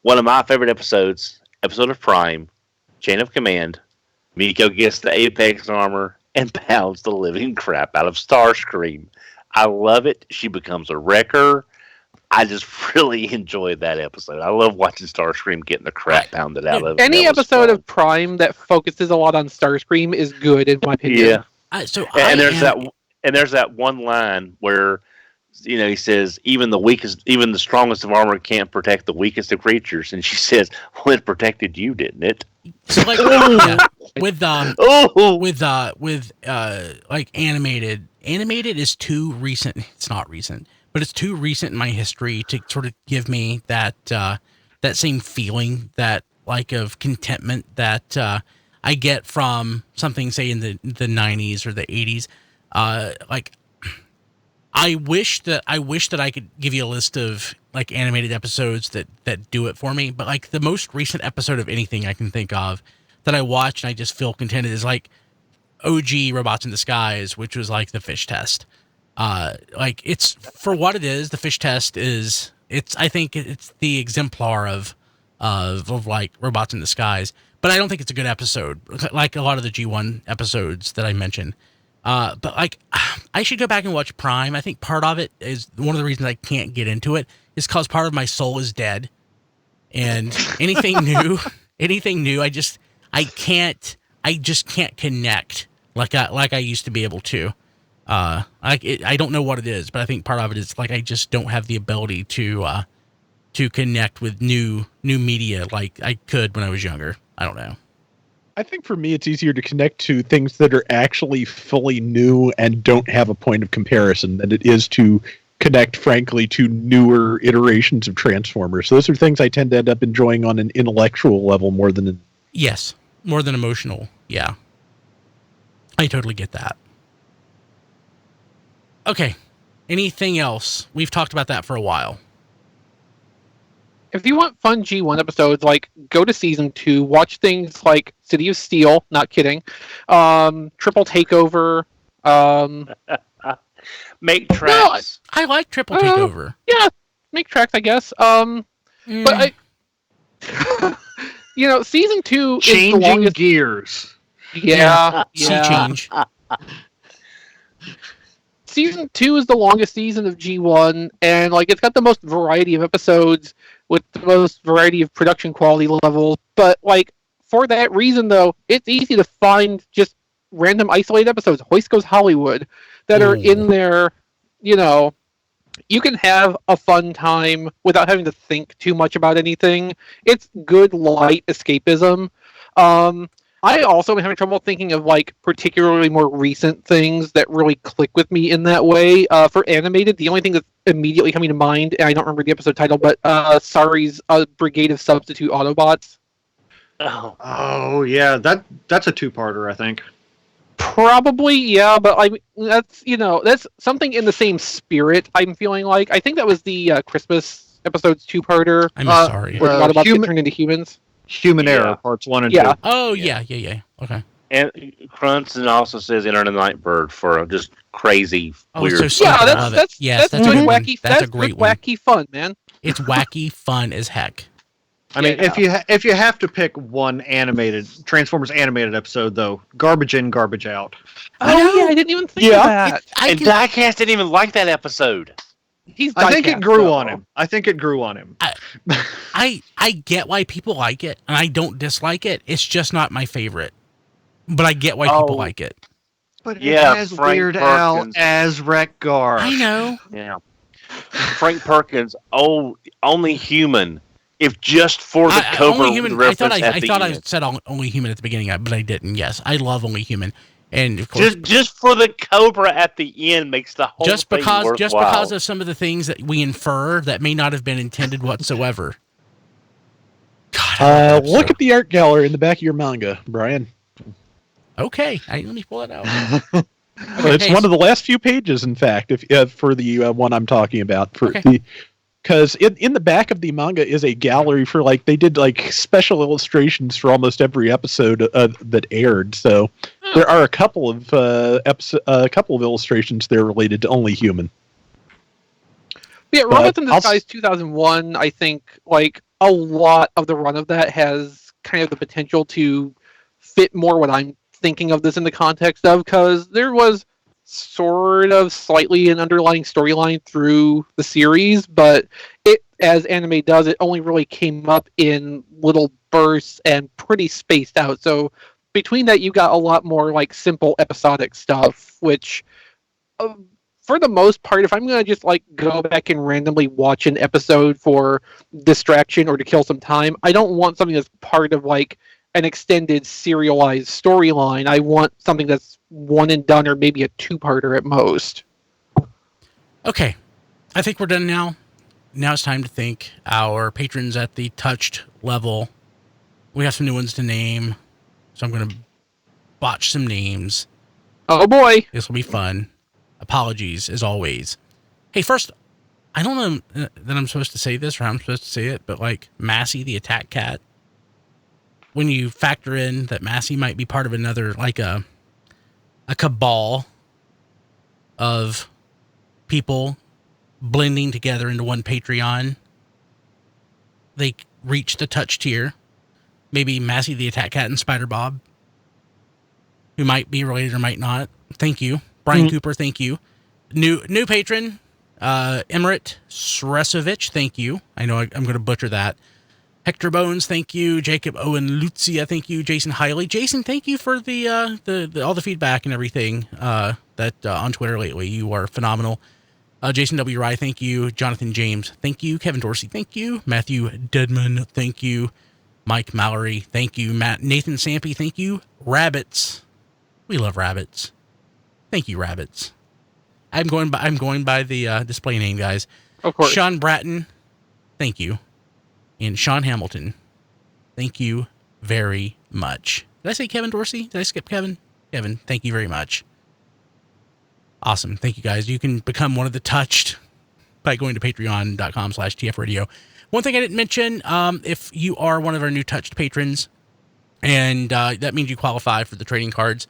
One of my favorite episode of Prime, Chain of Command. Miko gets the Apex armor and pounds the living crap out of Starscream. I love it. She becomes a wrecker. I just really enjoyed that episode. I love watching Starscream getting the crap pounded out of. Any episode of Prime that focuses a lot on Starscream is good, in my opinion. Yeah. There's that one line where, he says, even the strongest of armor can't protect the weakest of creatures, and she says, "Well, it protected you, didn't it?" So like like animated is too recent. It's not recent, but it's too recent in my history to sort of give me that same feeling, that like of contentment that I get from something, say, in the 90s or the 80s. Like, I wish that I could give you a list of like animated episodes that do it for me, but like the most recent episode of anything I can think of that I watch and I just feel contented is like OG Robots in Disguise, which was like the fish test. Like, it's, for what it is, the fish test is, I think it's the exemplar of like Robots in Disguise, but I don't think it's a good episode like a lot of the G1 episodes that I mentioned. But like, I should go back and watch Prime. I think part of it is one of the reasons I can't get into it is because part of my soul is dead, and anything new, I just can't connect like I used to be able to. I don't know what it is, but I think part of it is like I just don't have the ability to connect with new media like I could when I was younger. I don't know. I think for me, it's easier to connect to things that are actually fully new and don't have a point of comparison than it is to connect, frankly, to newer iterations of Transformers. So those are things I tend to end up enjoying on an intellectual level more than more than emotional. Yeah, I totally get that. Okay, anything else? We've talked about that for a while. If you want fun G1 episodes, like, go to season 2, watch things like City of Steel, not kidding, Triple Takeover, Make Tracks. I like Triple Takeover. Yeah, Make Tracks, I guess. But season 2 Changing is the longest gears. Yeah. Sea change. Season 2 is the longest season of G1, and like it's got the most variety of episodes with the most variety of production quality levels. But like, for that reason, though, it's easy to find just random isolated episodes. Hoist Goes Hollywood that are in there. You can have a fun time without having to think too much about anything. It's good light escapism. I also am having trouble thinking of like particularly more recent things that really click with me in that way. For animated, the only thing that's immediately coming to mind, and I don't remember the episode title, but Sari's Brigade of Substitute Autobots. Oh yeah, that's a two-parter, I think. Probably, yeah, but that's something in the same spirit. I'm feeling like I think that was the Christmas episode's two-parter. I'm sorry. Where Autobots get turned into humans. Human Error, parts 1 and 2. Oh, yeah. Okay. And Crunson also says Enter the Nightbird for just crazy, weird. So that's yes, that's good, a wacky. That's a great wacky fun, man. It's wacky fun as heck. I mean, if you have to pick one Transformers animated episode, though, garbage in, garbage out. Oh yeah, I didn't even think of that. And Diecast didn't even like that episode. I think it grew on him. I get why people like it, and I don't dislike it. It's just not my favorite. But I get why people like it. But it has Frank Weird Perkins. Al as Wreck-Gar. I know. Yeah. Frank Perkins, only human. If just for the Cobra reference I thought I said only human at the beginning, but I didn't. Yes, I love only human, and of course, just for the Cobra at the end makes the whole just thing because worthwhile. of some of the things that we infer that may not have been intended whatsoever. God, look at the art gallery in the back of your manga, Brian. Okay, let me pull it out. It's one of the last few pages, in fact, for the one I'm talking about. Because in the back of the manga is a gallery for they did special illustrations for almost every episode that aired. So there are a couple of illustrations there related to Only Human. Yeah, Robots in Disguise 2001. I think a lot of the run of that has kind of the potential to fit more what I'm thinking of this in the context of, because there was sort of slightly an underlying storyline through the series, but it, as anime does, it only really came up in little bursts and pretty spaced out. So between that, you got a lot more simple episodic stuff, which for the most part, if I'm going to just go back and randomly watch an episode for distraction or to kill some time, I don't want something that's part of an extended serialized storyline. I want something that's one and done, or maybe a two-parter at most. Okay, I think we're done now. Now it's time to thank our patrons at the touched level. We have some new ones to name, so I'm going to botch some names. Oh boy, this will be fun. Apologies as always. Hey, first, I don't know that I'm supposed to say this or how I'm supposed to say it, but Massey the Attack Cat. When you factor in that Massey might be part of another, a cabal of people blending together into one Patreon, they reach the touch tier. Maybe Massey the Attack Cat and Spider Bob, who might be related or might not. Thank you. Brian Cooper, thank you. New patron, Emmerich Sresovich, thank you. I know I'm going to butcher that. Hector Bones, thank you. Jacob Owen Lucia, thank you. Jason Hiley. Jason, thank you for the all the feedback and everything that on Twitter lately. You are phenomenal. Jason W. Rye, thank you. Jonathan James, thank you. Kevin Dorsey, thank you. Matthew Deadman, thank you. Mike Mallory, thank you. Nathan Sampy, thank you. Rabbits, we love rabbits. Thank you, rabbits. I'm going by the display name, guys. Of course. Sean Bratton, thank you. And Sean Hamilton, thank you very much. Did I say Kevin Dorsey? Did I skip Kevin? Kevin, thank you very much. Awesome. Thank you, guys. You can become one of the touched by going to patreon.com/tfradio. One thing I didn't mention, if you are one of our new touched patrons, and that means you qualify for the trading cards,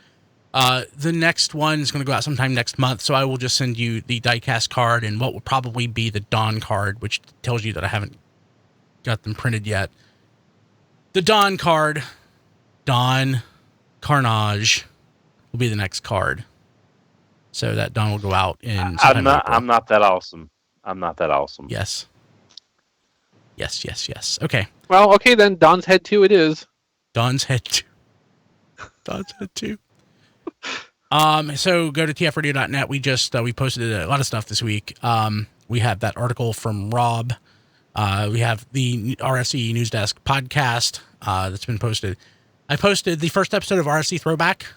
the next one is going to go out sometime next month, so I will just send you the diecast card and what will probably be the Dawn card, which tells you that I haven't got them printed yet. The Dawn card, Dawn Carnage, will be the next card. So that Dawn will go out in I'm not that awesome. I'm not that awesome. Yes. Okay. Well, okay then. Dawn's Head 2 it is. Dawn's Head 2. Dawn's Head 2. So go to tfradio.net. We posted a lot of stuff this week. We have that article from Rob. We have the RSC News Desk podcast that's been posted. I posted the first episode of RSC Throwback.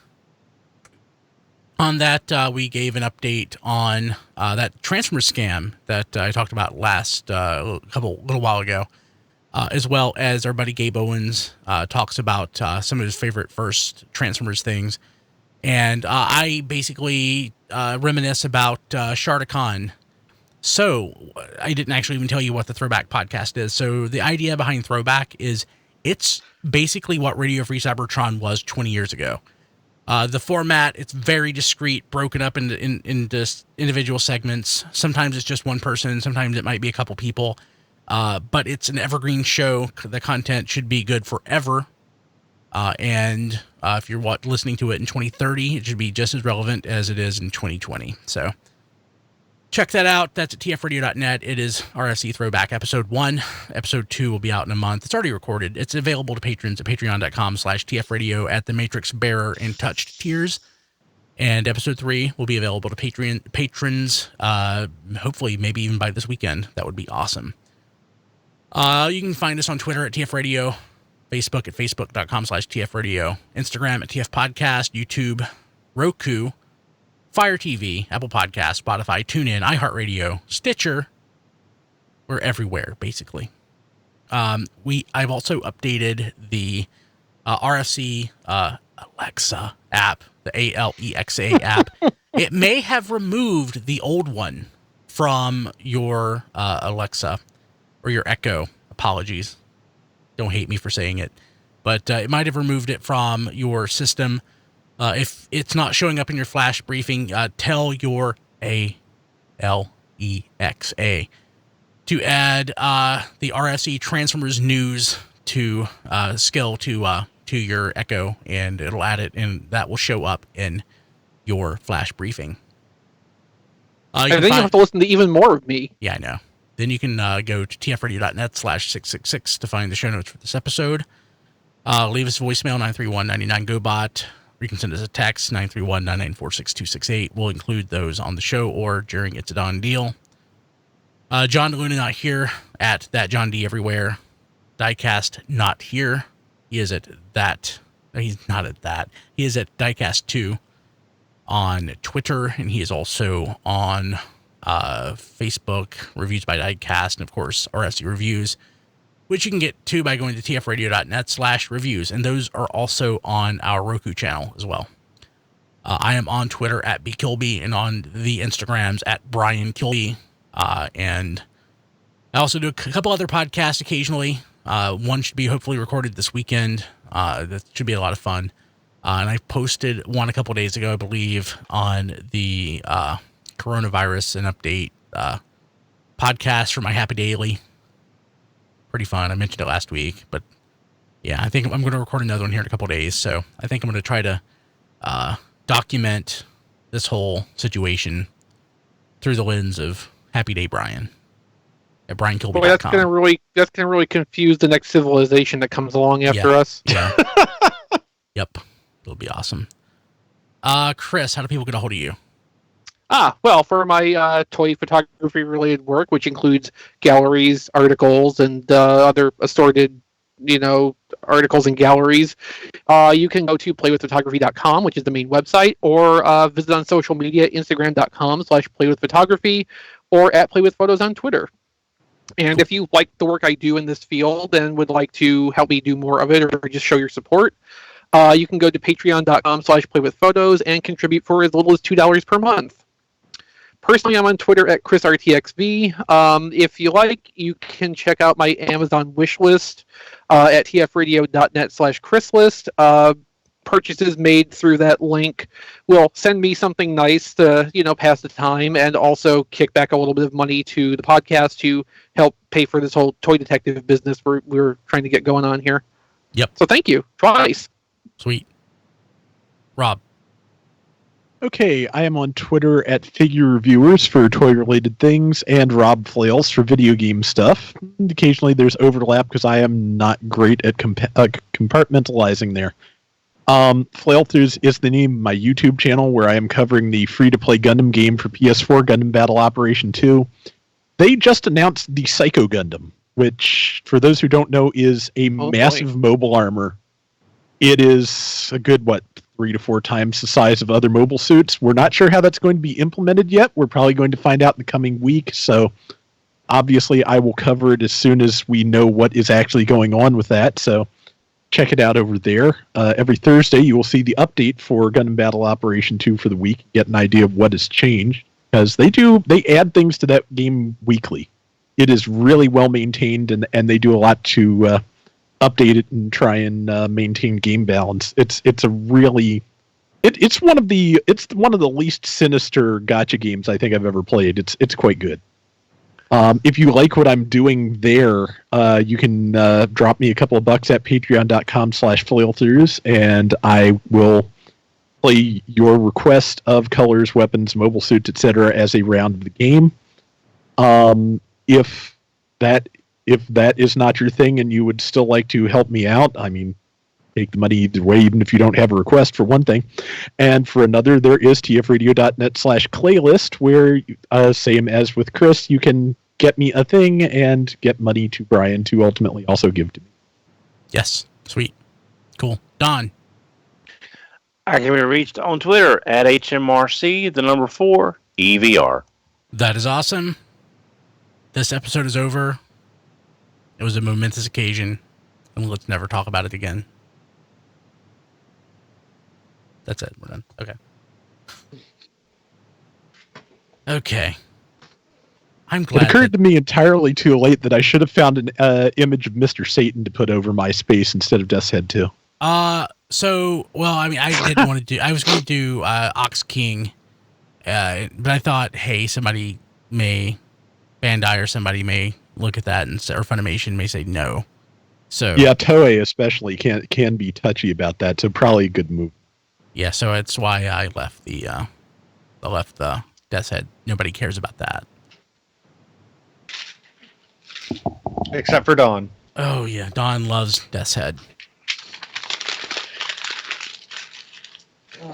On that, we gave an update on that Transformers scam that I talked about last little while ago, as well as our buddy Gabe Owens talks about some of his favorite first Transformers things. And I basically reminisce about Sharticon. So I didn't actually even tell you what the Throwback podcast is. So the idea behind Throwback is it's basically what Radio Free Cybertron was 20 years ago. The format, it's very discreet, broken up into individual segments. Sometimes it's just one person. Sometimes it might be a couple people. but it's an evergreen show. The content should be good forever. And if you're listening to it in 2030, it should be just as relevant as it is in 2020. So check that out. That's at tfradio.net. It is RFC Throwback Episode 1. Episode 2 will be out in a month. It's already recorded. It's available to patrons at patreon.com/tfradio at the Matrix Bearer and Touched Tiers. And Episode 3 will be available to patrons, hopefully maybe even by this weekend. That would be awesome. You can find us on Twitter at tfradio, Facebook at facebook.com/tfradio, Instagram at tfpodcast, YouTube, Roku, Fire TV, Apple Podcasts, Spotify, TuneIn, iHeartRadio, Stitcher. We're everywhere, basically. I've also updated the RFC Alexa app, the ALEXA app. It may have removed the old one from your Alexa or your Echo. Apologies. Don't hate me for saying it. But it might have removed it from your system. If it's not showing up in your flash briefing, tell your ALEXA to add the RFC Transformers News to skill to your Echo, and it'll add it, and that will show up in your flash briefing. I think you have to listen to even more of me. Yeah, I know. Then you can go to tfradio.net/666 to find the show notes for this episode. Leave us a voicemail, 931-99-GO-BOT. You can send us a text, 931-994-6268. We'll include those on the show or during It's a Done Deal. John Luna not here at that John D everywhere. Diecast not here. He is at that. No, he's not at that. He is at Diecast2 on Twitter, and he is also on Facebook, Reviews by Diecast, and of course RFC Reviews, which you can get to by going to tfradio.net/reviews, and those are also on our Roku channel as well. I am on Twitter at bkilby and on the Instagrams at Brian Kilby, and I also do a couple other podcasts occasionally. One should be hopefully recorded this weekend. That should be a lot of fun. And I posted one a couple days ago, I believe, on the coronavirus and update podcast for my Happy Daily. Pretty fun. I mentioned it last week, but yeah, I think I'm going to record another one here in a couple days. So I think I'm going to try to document this whole situation through the lens of Happy Day Brian at BrianKilby.com. Boy, that's gonna really confuse the next civilization that comes along after us. Yeah. Yep, it'll be awesome. Chris, how do people get a hold of you? Well, for my toy photography related work, which includes galleries, articles, and other assorted, articles and galleries, you can go to playwithphotography.com, which is the main website, or visit on social media, instagram.com/playwithphotography, or at playwithphotos on Twitter. And if you like the work I do in this field and would like to help me do more of it or just show your support, you can go to patreon.com/playwithphotos and contribute for as little as $2 per month. Personally, I'm on Twitter at ChrisRTXV. If you like, you can check out my Amazon wish list at tfradio.net/ChrisList. Purchases made through that link will send me something nice to, pass the time, and also kick back a little bit of money to the podcast to help pay for this whole toy detective business we're trying to get going on here. Yep. So thank you. Twice. Sweet. Rob. Okay, I am on Twitter at Figure Reviewers for toy-related things, and Rob Flails for video game stuff. And occasionally there's overlap because I am not great at compartmentalizing there. Flails is the name of my YouTube channel, where I am covering the free-to-play Gundam game for PS4, Gundam Battle Operation 2. They just announced the Psycho Gundam, which, for those who don't know, is a massive mobile armor. It is a good, 3 to 4 times the size of other mobile suits. We're not sure how that's going to be implemented yet. We're probably going to find out in the coming week, so obviously I will cover it as soon as we know what is actually going on with that, so check it out over there. Every Thursday you will see the update for Gundam Battle Operation 2 for the week, get an idea of what has changed, because they add things to that game weekly. It is really well maintained, and they do a lot to update it and try and maintain game balance. It's one of the least sinister gacha games I think I've ever played. It's quite good. If you like what I'm doing there, you can drop me a couple of bucks at patreon.com/flailthroughs, and I will play your request of colors, weapons, mobile suits, etc. as a round of the game. If that is not your thing and you would still like to help me out, I mean, take the money either way, even if you don't have a request, for one thing. And for another, there is tfradio.net/claylist, where, same as with Chris, you can get me a thing and get money to Brian to ultimately also give to me. Yes. Sweet. Cool. Don. I can be reached on Twitter at HMRC, the number 4, EVR. That is awesome. This episode is over. It was a momentous occasion, and let's never talk about it again. That's it. We're done. Okay. Okay. I'm glad. It occurred to me entirely too late that I should have found an image of Mr. Satan to put over my space instead of Death's Head 2. So, well, I mean, I didn't want to do, I was going to do Ox King, but I thought, hey, somebody may, Bandai or somebody may look at that, and or Funimation may say no. So yeah, Toei especially can be touchy about that, so probably a good move. Yeah, so it's why I left the Death's Head. Nobody cares about that. Except for Dawn. Oh yeah, Dawn loves Death's Head.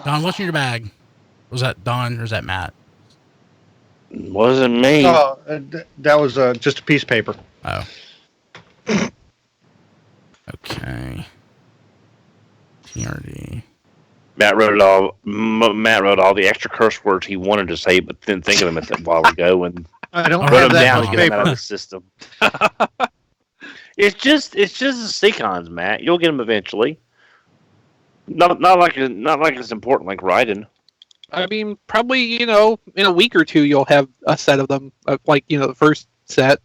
Dawn, what's in your bag? Was that Dawn or is that Matt? Wasn't me. Oh, that was just a piece of paper. Oh. Okay. TRD. Matt wrote all the extra curse words he wanted to say, but didn't think of them a while ago, and I don't wrote have them that down much to get them out of paper. the system. It's just the Seacons, Matt. You'll get them eventually. Not like it's important like Raiden. I mean, probably, in a week or two, you'll have a set of them, the first set.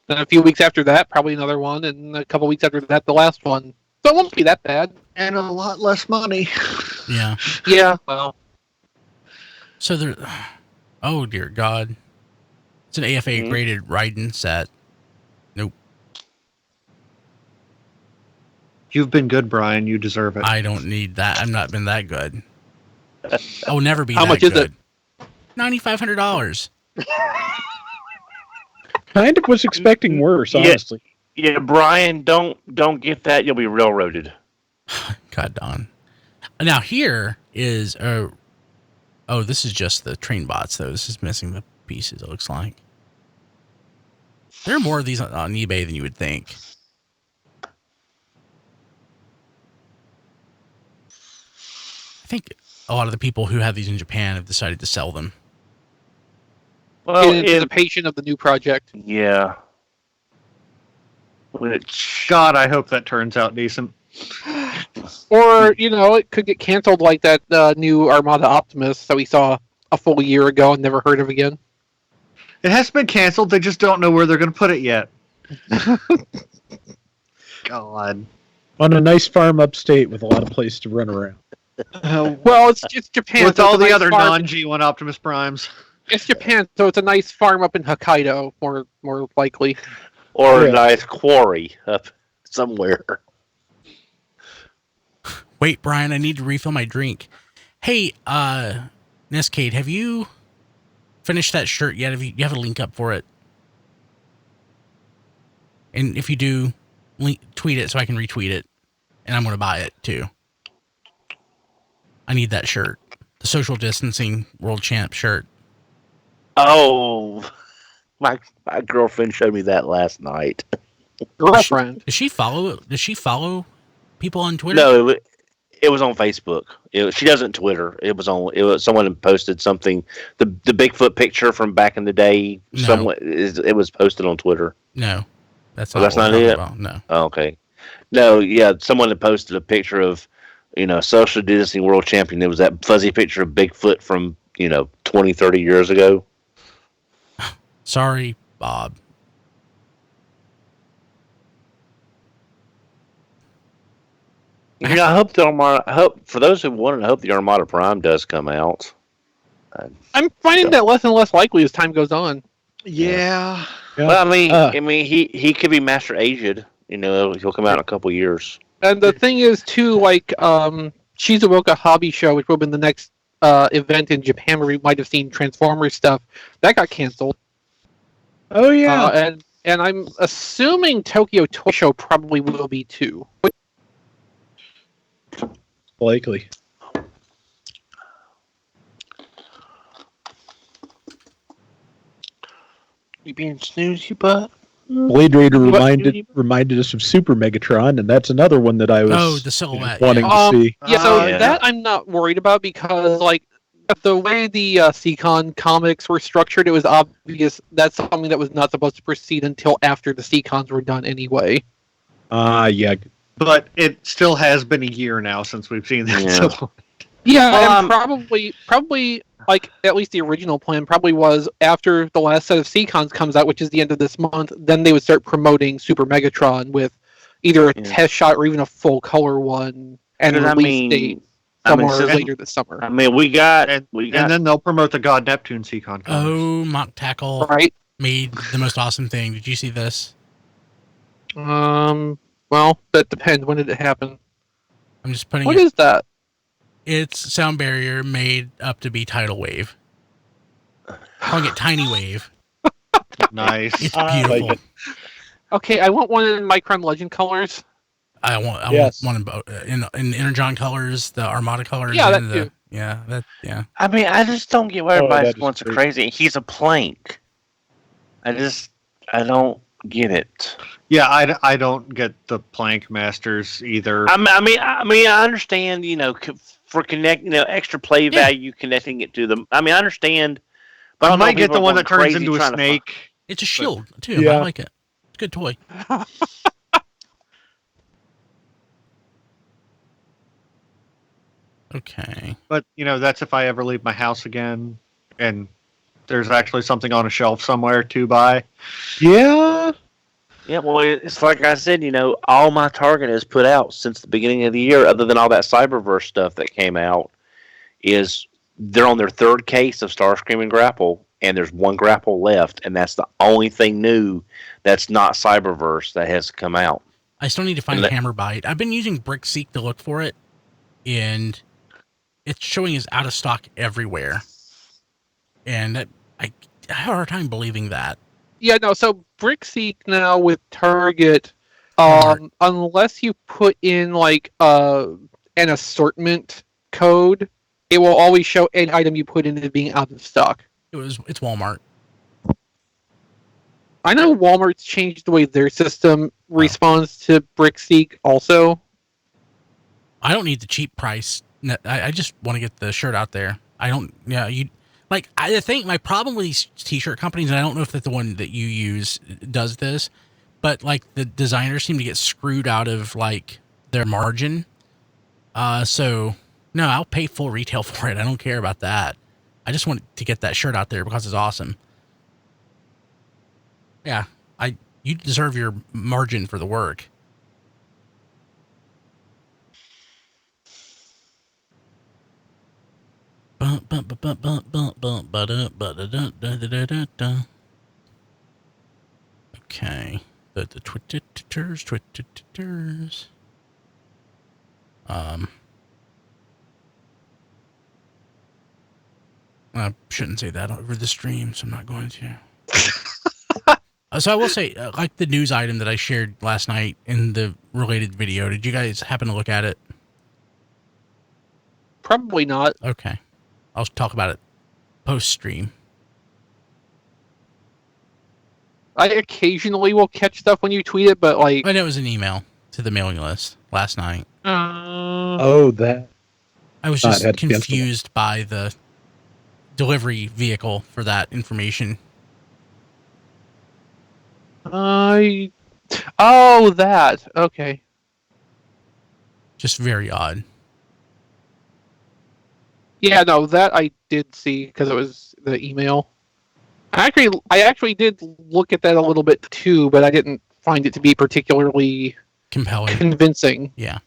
Then a few weeks after that, probably another one, and a couple weeks after that, the last one. So it won't be that bad. And a lot less money. Yeah. Yeah, well. So there. Oh dear God. It's an AFA graded Raiden set. Nope. You've been good, Brian. You deserve it. I don't need that. I've not been that good. I will never be How that much good. is it? $9,500. Kind of was expecting worse, honestly. Yeah, Brian, don't get that. You'll be railroaded. God, Don. Now here is this is just the train bots though. This is missing the pieces. It looks like there are more of these on eBay than you would think. I think a lot of the people who have these in Japan have decided to sell them. Well, In anticipation of the new project. Yeah. God, I hope that turns out decent. Or, it could get canceled like that new Armada Optimus that we saw a full year ago and never heard of again. It has been canceled. They just don't know where they're going to put it yet. God. On a nice farm upstate with a lot of place to run around. Well, it's Japan. With so all it's a the nice other farm. non-G1 Optimus Primes. It's Japan, so it's a nice farm up in Hokkaido, more likely. Or a nice quarry up somewhere. Wait, Brian, I need to refill my drink. Hey, Nescade, have you finished that shirt yet? You have a link up for it? And if you do, tweet it so I can retweet it. And I'm going to buy it, too. I need that shirt. The social distancing world champ shirt. Oh, my girlfriend showed me that last night. Girlfriend. Does she follow people on Twitter? No, it was on Facebook. She doesn't Twitter. It was someone posted something. The Bigfoot picture from back in the day. No. It was posted on Twitter. No, that's Oh, not. that's not it. About. No. Oh, okay. No, yeah, someone had posted a picture of, social distancing world champion. It was that fuzzy picture of Bigfoot from 20, 30 years ago. Sorry, Bob. I hope the Armada. I hope for those who want it, I hope the Armada Prime does come out. I'm finding that less and less likely as time goes on. Yeah. Well, I mean, he could be Master Aged. You know, he'll come out in a couple years. And the thing is, too, like Shizuoka Hobby Show, which will be the next event in Japan where we might have seen Transformers stuff, that got canceled. Oh yeah. And I'm assuming Tokyo Toy Show probably will be too. Likely. You being snooze, you butt? Blade Raider reminded us of Super Megatron, and that's another one that I was the silhouette, wanting to see. Yeah, so that I'm not worried about because, like, the way the TFcon comics were structured, it was obvious that's something that was not supposed to proceed until after the TFcons were done anyway. Yeah. But it still has been a year now since we've seen that. Yeah. So. Yeah, and probably, like, at least the original plan probably was after the last set of TFcons comes out, which is the end of this month, then they would start promoting Super Megatron with either a test shot or even a full color one and release date somewhere later this summer. I mean, we got, and then they'll promote the God Neptune TFcon. Oh, Mock Tackle made the most awesome thing. Did you see this? Well, that depends. When did it happen? I'm just putting What is that? It's Sound Barrier made up to be Tidal Wave. Calling it Tiny Wave. Nice. It's beautiful. Like Okay, I want one in Micron Legend colors. I want one in Energon colors, the Armada colors. Yeah, and that too. Yeah. I mean, I just don't get why everybody's going so crazy. He's a plank. I don't get it. Yeah, I don't get the plank masters either. I mean, I understand, you know, for extra play value, connecting it to them. I mean, I understand. But I might get the one that turns into a snake. It's a shield too. Yeah. I like it. It's a good toy. Okay. But, you know, that's if I ever leave my house again and there's actually something on a shelf somewhere to buy. Yeah. Yeah, well, it's like I said, you know, all my Target has put out since the beginning of the year, other than all that Cyberverse stuff that came out, is they're on their third case of Starscream and Grapple, and there's one Grapple left, and that's the only thing new that's not Cyberverse that has come out. I still need to find Hammerbite. I've been using BrickSeek to look for it, and it's showing as out of stock everywhere. And I have a hard time believing that. Yeah, no, so BrickSeek now with Target, unless you put in, like, an assortment code, it will always show any item you put in as being out of stock. It's Walmart. I know Walmart's changed the way their system responds to BrickSeek also. I don't need the cheap price. I just want to get the shirt out there. I think my problem with these t-shirt companies, and I don't know if that's the one that you use does this, but like the designers seem to get screwed out of like their margin. So no, I'll pay full retail for it. I don't care about that. I just want to get that shirt out there because it's awesome. Yeah, you deserve your margin for the work. Okay, the Twitters. I shouldn't say that over the stream, so I'm not going to. So I will say, like the news item that I shared last night in the related video, did you guys happen to look at it? Probably not. Okay. I'll talk about it post-stream. I occasionally will catch stuff when you tweet it, but like... I know it was an email to the mailing list last night. That. I was just confused by the delivery vehicle for that information. That. Okay. Just very odd. Yeah, no, that I did see because it was the email. I actually did look at that a little bit too, but I didn't find it to be particularly compelling, convincing. Yeah.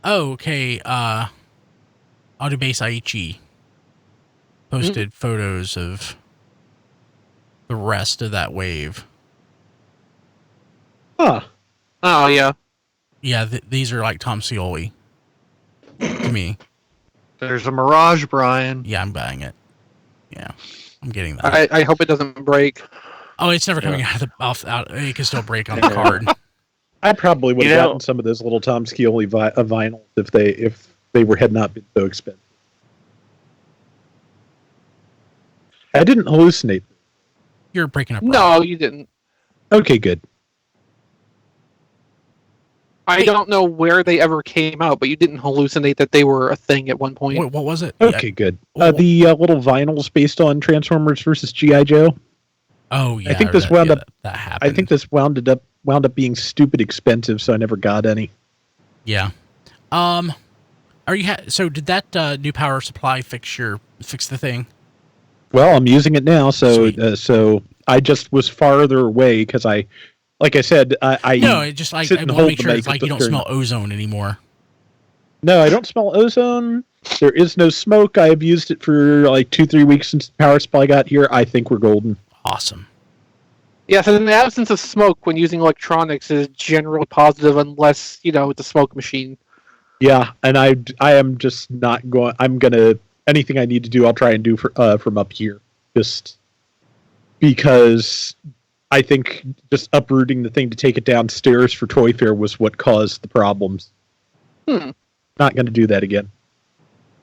Oh, okay. Autobase Aichi posted photos of the rest of that wave. Huh. Oh, yeah. Yeah, these are like Tom Scioli to me. There's a Mirage, Brian. Yeah, I'm buying it. Yeah, I'm getting that. I hope it doesn't break. Oh, it's never coming out of the out. It can still break on the card. I probably would have gotten some of those little Tom Scioli vinyls if they had not been so expensive. I didn't hallucinate. You're breaking up. No, you didn't. Okay, good. I don't know where they ever came out, but you didn't hallucinate that they were a thing at one point. What was it? Okay, good. The little vinyls based on Transformers versus G.I. Joe. Oh yeah, I think this wound up. That happened. I think this wound up being stupid expensive, so I never got any. Yeah. Are you? So did that new power supply fix the thing? Well, I'm using it now, so I just was farther away because like I said, I no, it just like I want to make sure it's like you don't smell ozone anymore. No, I don't smell ozone. There is no smoke. I have used it for like 2-3 weeks since the power supply got here. I think we're golden. Awesome. Yeah, so in the absence of smoke when using electronics is generally positive unless, it's a smoke machine. Yeah, and I am just not going. I'm gonna anything I need to do. I'll try and do from up here, just because I think just uprooting the thing to take it downstairs for Toy Fair was what caused the problems. Not going to do that again.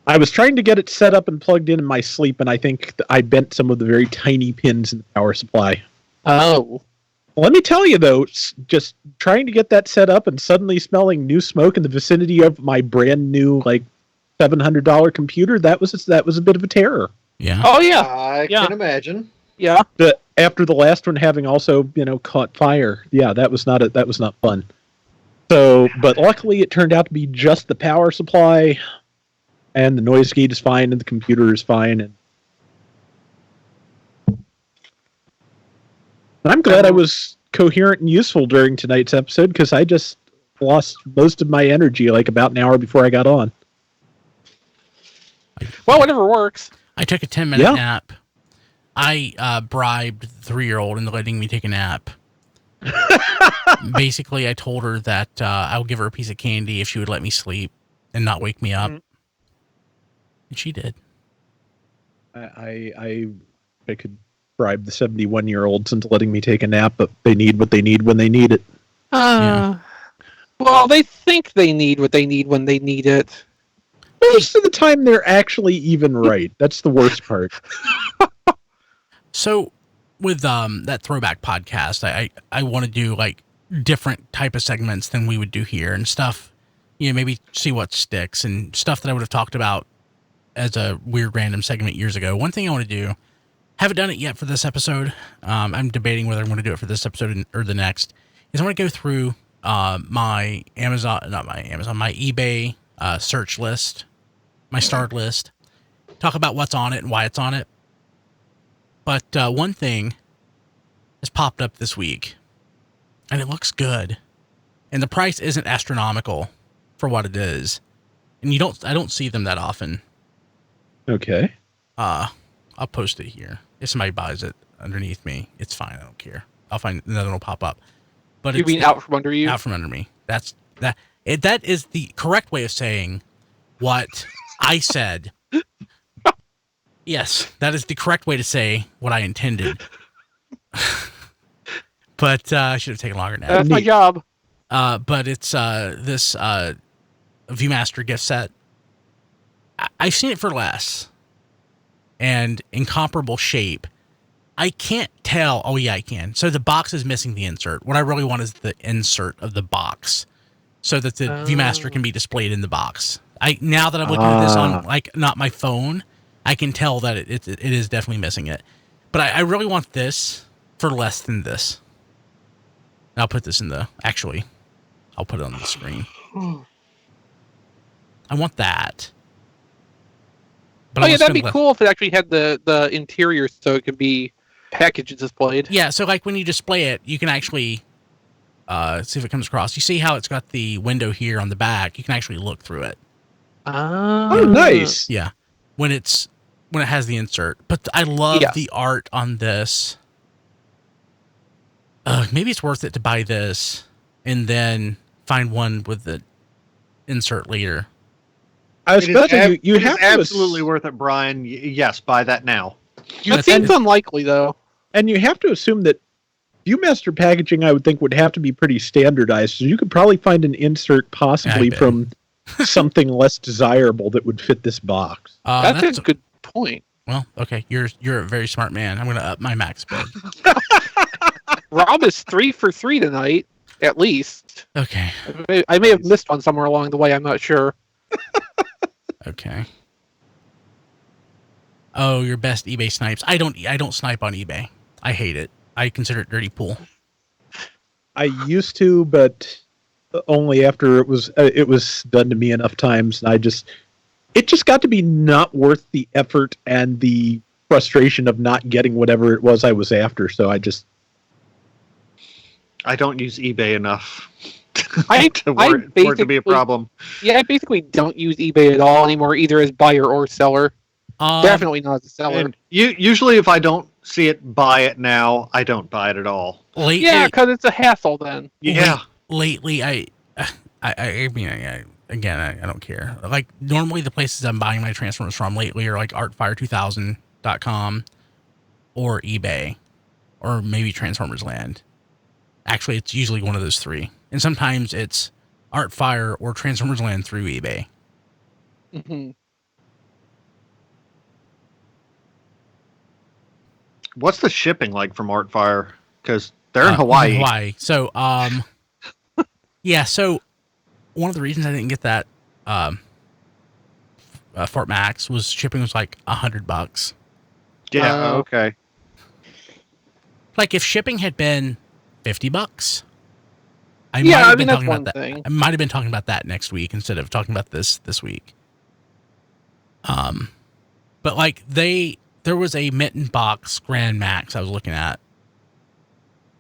I was trying to get it set up and plugged in my sleep, and I think I bent some of the very tiny pins in the power supply. Oh. Let me tell you, though, just trying to get that set up and suddenly smelling new smoke in the vicinity of my brand new, like, $700 computer, that was a bit of a terror. Yeah. Oh, yeah. I can imagine. Yeah. After the last one having also, caught fire. Yeah, that was not fun. So, but luckily it turned out to be just the power supply, and the noise gate is fine, and the computer is fine, and I'm glad I was coherent and useful during tonight's episode because I just lost most of my energy like about an hour before I got on. Well, whatever works. I took a 10-minute nap. I bribed the 3-year-old into letting me take a nap. Basically, I told her that I would give her a piece of candy if she would let me sleep and not wake me up. And she did. I could bribe the 71-year-olds into letting me take a nap, but they need what they need when they need it. Well, they think they need what they need when they need it. Most of the time, they're actually even right. That's the worst part. So, with that throwback podcast, I want to do like different type of segments than we would do here and stuff. Maybe see what sticks and stuff that I would have talked about as a weird random segment years ago. One thing I want to do, haven't done it yet for this episode. I'm debating whether I'm going to do it for this episode or the next. Is I want to go through my eBay search list, my starred list, talk about what's on it and why it's on it. But one thing has popped up this week, and it looks good, and the price isn't astronomical for what it is, and I don't see them that often. Okay. I'll post it here. If somebody buys it underneath me, it's fine. I don't care. I'll find another one will pop up. But you mean out from under you? Out from under me. That is the correct way of saying what I said. Yes, that is the correct way to say what I intended. But I should have taken longer now. That's my job. But it's this Viewmaster gift set. I've seen it for less. And in comparable shape. I can't tell. Oh, yeah, I can. So the box is missing the insert. What I really want is the insert of the box so that the Viewmaster can be displayed in the box. Now that I'm looking at this on, like, not my phone, I can tell that it is definitely missing it. But I really want this for less than this. And I'll put this I'll put it on the screen. I want that. But that'd be cool if it actually had the interior so it could be package displayed. Yeah, so like when you display it, you can actually see if it comes across. You see how it's got the window here on the back? You can actually look through it. Oh, nice. Yeah. When it has the insert. But I love the art on this. maybe it's worth it to buy this and then find one with the insert later. I was supposing you have absolutely worth it, Brian. Yes, buy that now. That seems unlikely, though. And you have to assume that Viewmaster packaging, I would think, would have to be pretty standardized. So you could probably find an insert possibly from something less desirable that would fit this box. That's a good point. Well, okay, you're a very smart man. I'm going to up my max bid. Rob is 3 for 3 tonight, at least. Okay. I may have missed one somewhere along the way. I'm not sure. Okay. Oh, your best eBay snipes. I don't snipe on eBay. I hate it. I consider it dirty pool. I used to, but only after it was done to me enough times, and it just got to be not worth the effort and the frustration of not getting whatever it was I was after. So I don't use eBay enough for it to be a problem. Yeah, I basically don't use eBay at all anymore, either as buyer or seller. Definitely not as a seller. And usually, if I don't see it, buy it now, I don't buy it at all. Lately, yeah, because it's a hassle then. Yeah. Lately, I don't care. Like, normally the places I'm buying my Transformers from lately are like artfire2000.com or eBay or maybe Transformers Land. Actually, it's usually one of those three. And sometimes it's Artfire or Transformers Land through eBay. Mm-hmm. What's the shipping like from Artfire? Because they're in Hawaii. So, yeah, so one of the reasons I didn't get that Fort Max was shipping was like $100. Yeah, okay. Like if shipping had been $50, I might have been talking about that. I might have been talking about that next week instead of talking about this week. But like there was a Mitten Box Grand Max I was looking at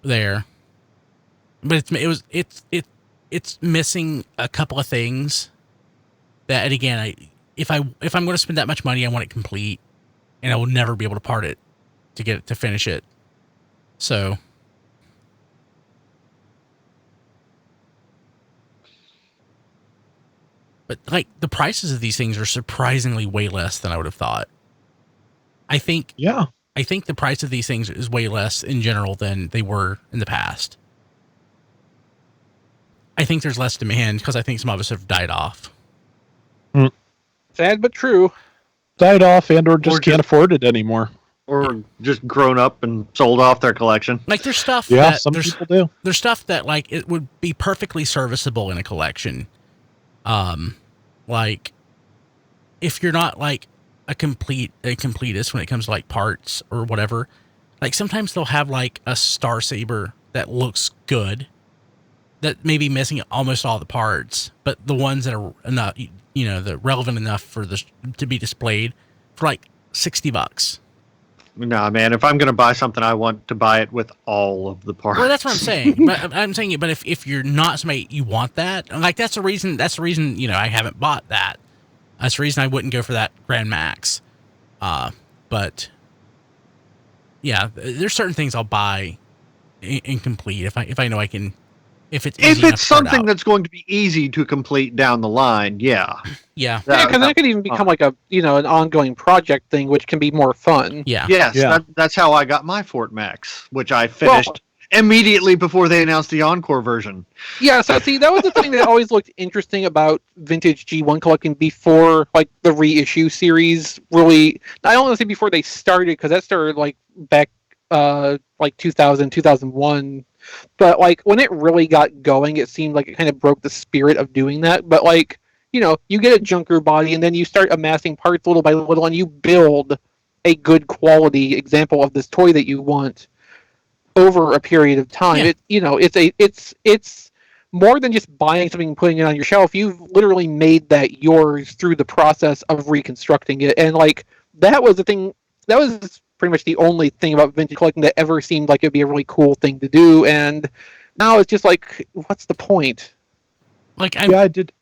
there, but it's missing a couple of things that, and again, if I'm going to spend that much money, I want it complete, and I will never be able to part it to get it to finish it. So, but like the prices of these things are surprisingly way less than I would have thought. I think the price of these things is way less in general than they were in the past. I think there's less demand because I think some of us have died off. Sad but true. Died off or just can't afford it anymore. Or just grown up and sold off their collection. Like there's stuff some people do. There's stuff that like it would be perfectly serviceable in a collection. Like if you're not like a completist when it comes to like parts or whatever, like sometimes they'll have like a Star Saber that looks good that may be missing almost all the parts, but the ones that are enough, that relevant enough for this to be displayed for like $60. Nah, man, if I'm going to buy something, I want to buy it with all of the parts. Well, that's what I'm saying. But I'm saying it. But if you're not somebody, you want that. Like that's the reason. I haven't bought that. That's the reason I wouldn't go for that Grand Max. But yeah, there's certain things I'll buy incomplete if I know I can. If it's something that's going to be easy to complete down the line, yeah. Yeah. Because that could even become like an ongoing project thing, which can be more fun. Yeah. Yes, yeah. That's how I got my Fort Max, which I finished immediately before they announced the Encore version. Yeah, so see, that was the thing that always looked interesting about vintage G1 collecting before, like, the reissue series really, I don't want to say before they started, because that started, like, back, 2000, 2001. But, like, when it really got going, it seemed like it kind of broke the spirit of doing that. But, like, you get a junker body, and then you start amassing parts little by little, and you build a good quality example of this toy that you want over a period of time. Yeah. It's more than just buying something and putting it on your shelf. You've literally made that yours through the process of reconstructing it. And, like, that was the thing, that was pretty much the only thing about vintage collecting that ever seemed like it'd be a really cool thing to do. And now it's just like, what's the point? Like, I did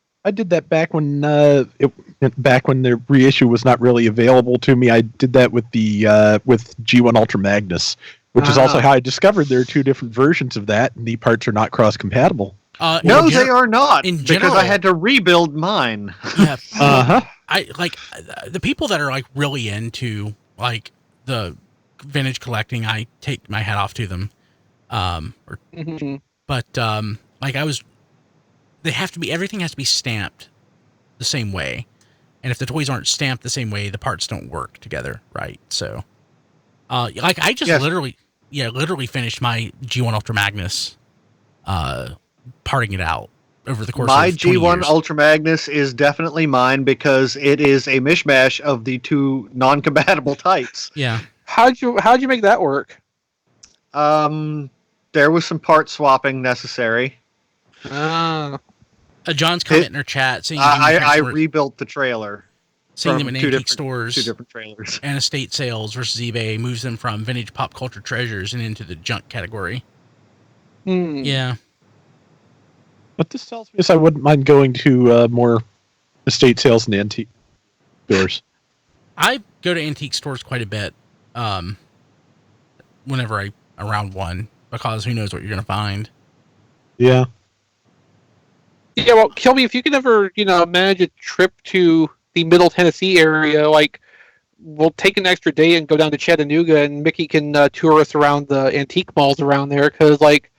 that back when the reissue was not really available to me. I did that with the with G1 Ultra Magnus, Which is also how I discovered there are 2 different versions of that, and the parts are not cross-compatible. No, they are not. Because I had to rebuild mine. Yeah. I like the people that are like really into like the vintage collecting. I take my hat off to them. But like they have to be. Everything has to be stamped the same way, and if the toys aren't stamped the same way, the parts don't work together, right? So, like I just literally finished my G1 Ultra Magnus, parting it out over the course my of 20 G1 years. Ultra Magnus is definitely mine because it is a mishmash of the 2 non-compatible types. Yeah. How'd you make that work? There was some part swapping necessary. John's comment in our chat saying I rebuilt the trailer. Seeing them in antique stores, 2 different trailers, and estate sales versus eBay moves them from vintage pop culture treasures and into the junk category. Yeah. But this tells me I wouldn't mind going to more estate sales and antique stores. I go to antique stores quite a bit whenever I around one, because who knows what you're going to find. Yeah. Yeah, well, Kilby, if you can ever, manage a trip to the Middle Tennessee area, like, we'll take an extra day and go down to Chattanooga, and Mickey can tour us around the antique malls around there, because, like,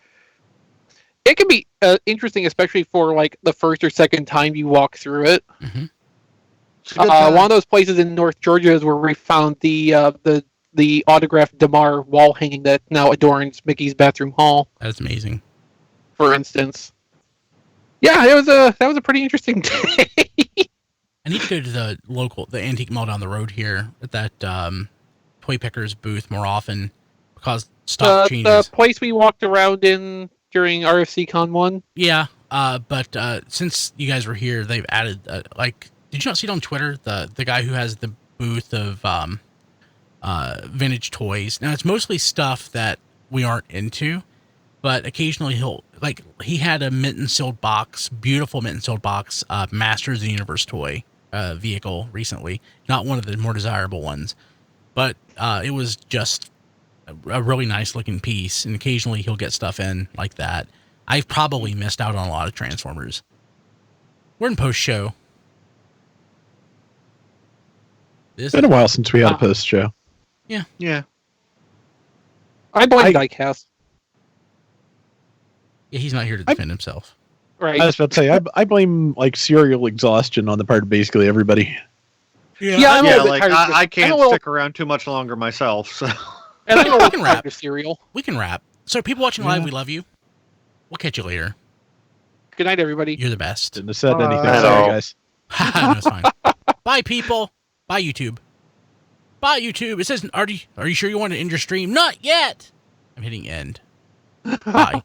it can be interesting, especially for, like, the first or second time you walk through it. One of those places in North Georgia is where we found the autographed DeMar wall hanging that now adorns Mickey's bathroom hall. That's amazing. For instance. Yeah, that was a pretty interesting day. I need to go to the antique mall down the road here at that Toy Pickers booth more often, because stock changes. The place we walked around in during RFC Con 1? Yeah, but since you guys were here, they've added, did you not see it on Twitter? The guy who has the booth of vintage toys. Now, it's mostly stuff that we aren't into, but occasionally he had a mint and sealed box, beautiful mint and sealed box, Masters of the Universe toy vehicle recently. Not one of the more desirable ones, but it was just a really nice looking piece, and occasionally he'll get stuff in like that. I've probably missed out on a lot of Transformers. We're in post-show. It's been a while since we had a post-show. Yeah. Yeah. I blame Diecast. Yeah, he's not here to defend himself. Right. I was about to say, I blame serial exhaustion on the part of basically everybody. Yeah, I can't stick around too much longer myself. So. And I we can wrap. Cereal. We can wrap. So people watching live, we love you. We'll catch you later. Good night, everybody. You're the best. Didn't have said anything. Sorry, guys. No, it's fine. Bye, people. Bye, YouTube. Bye, YouTube. It says, are you sure you want to end your stream? Not yet. I'm hitting end. Bye.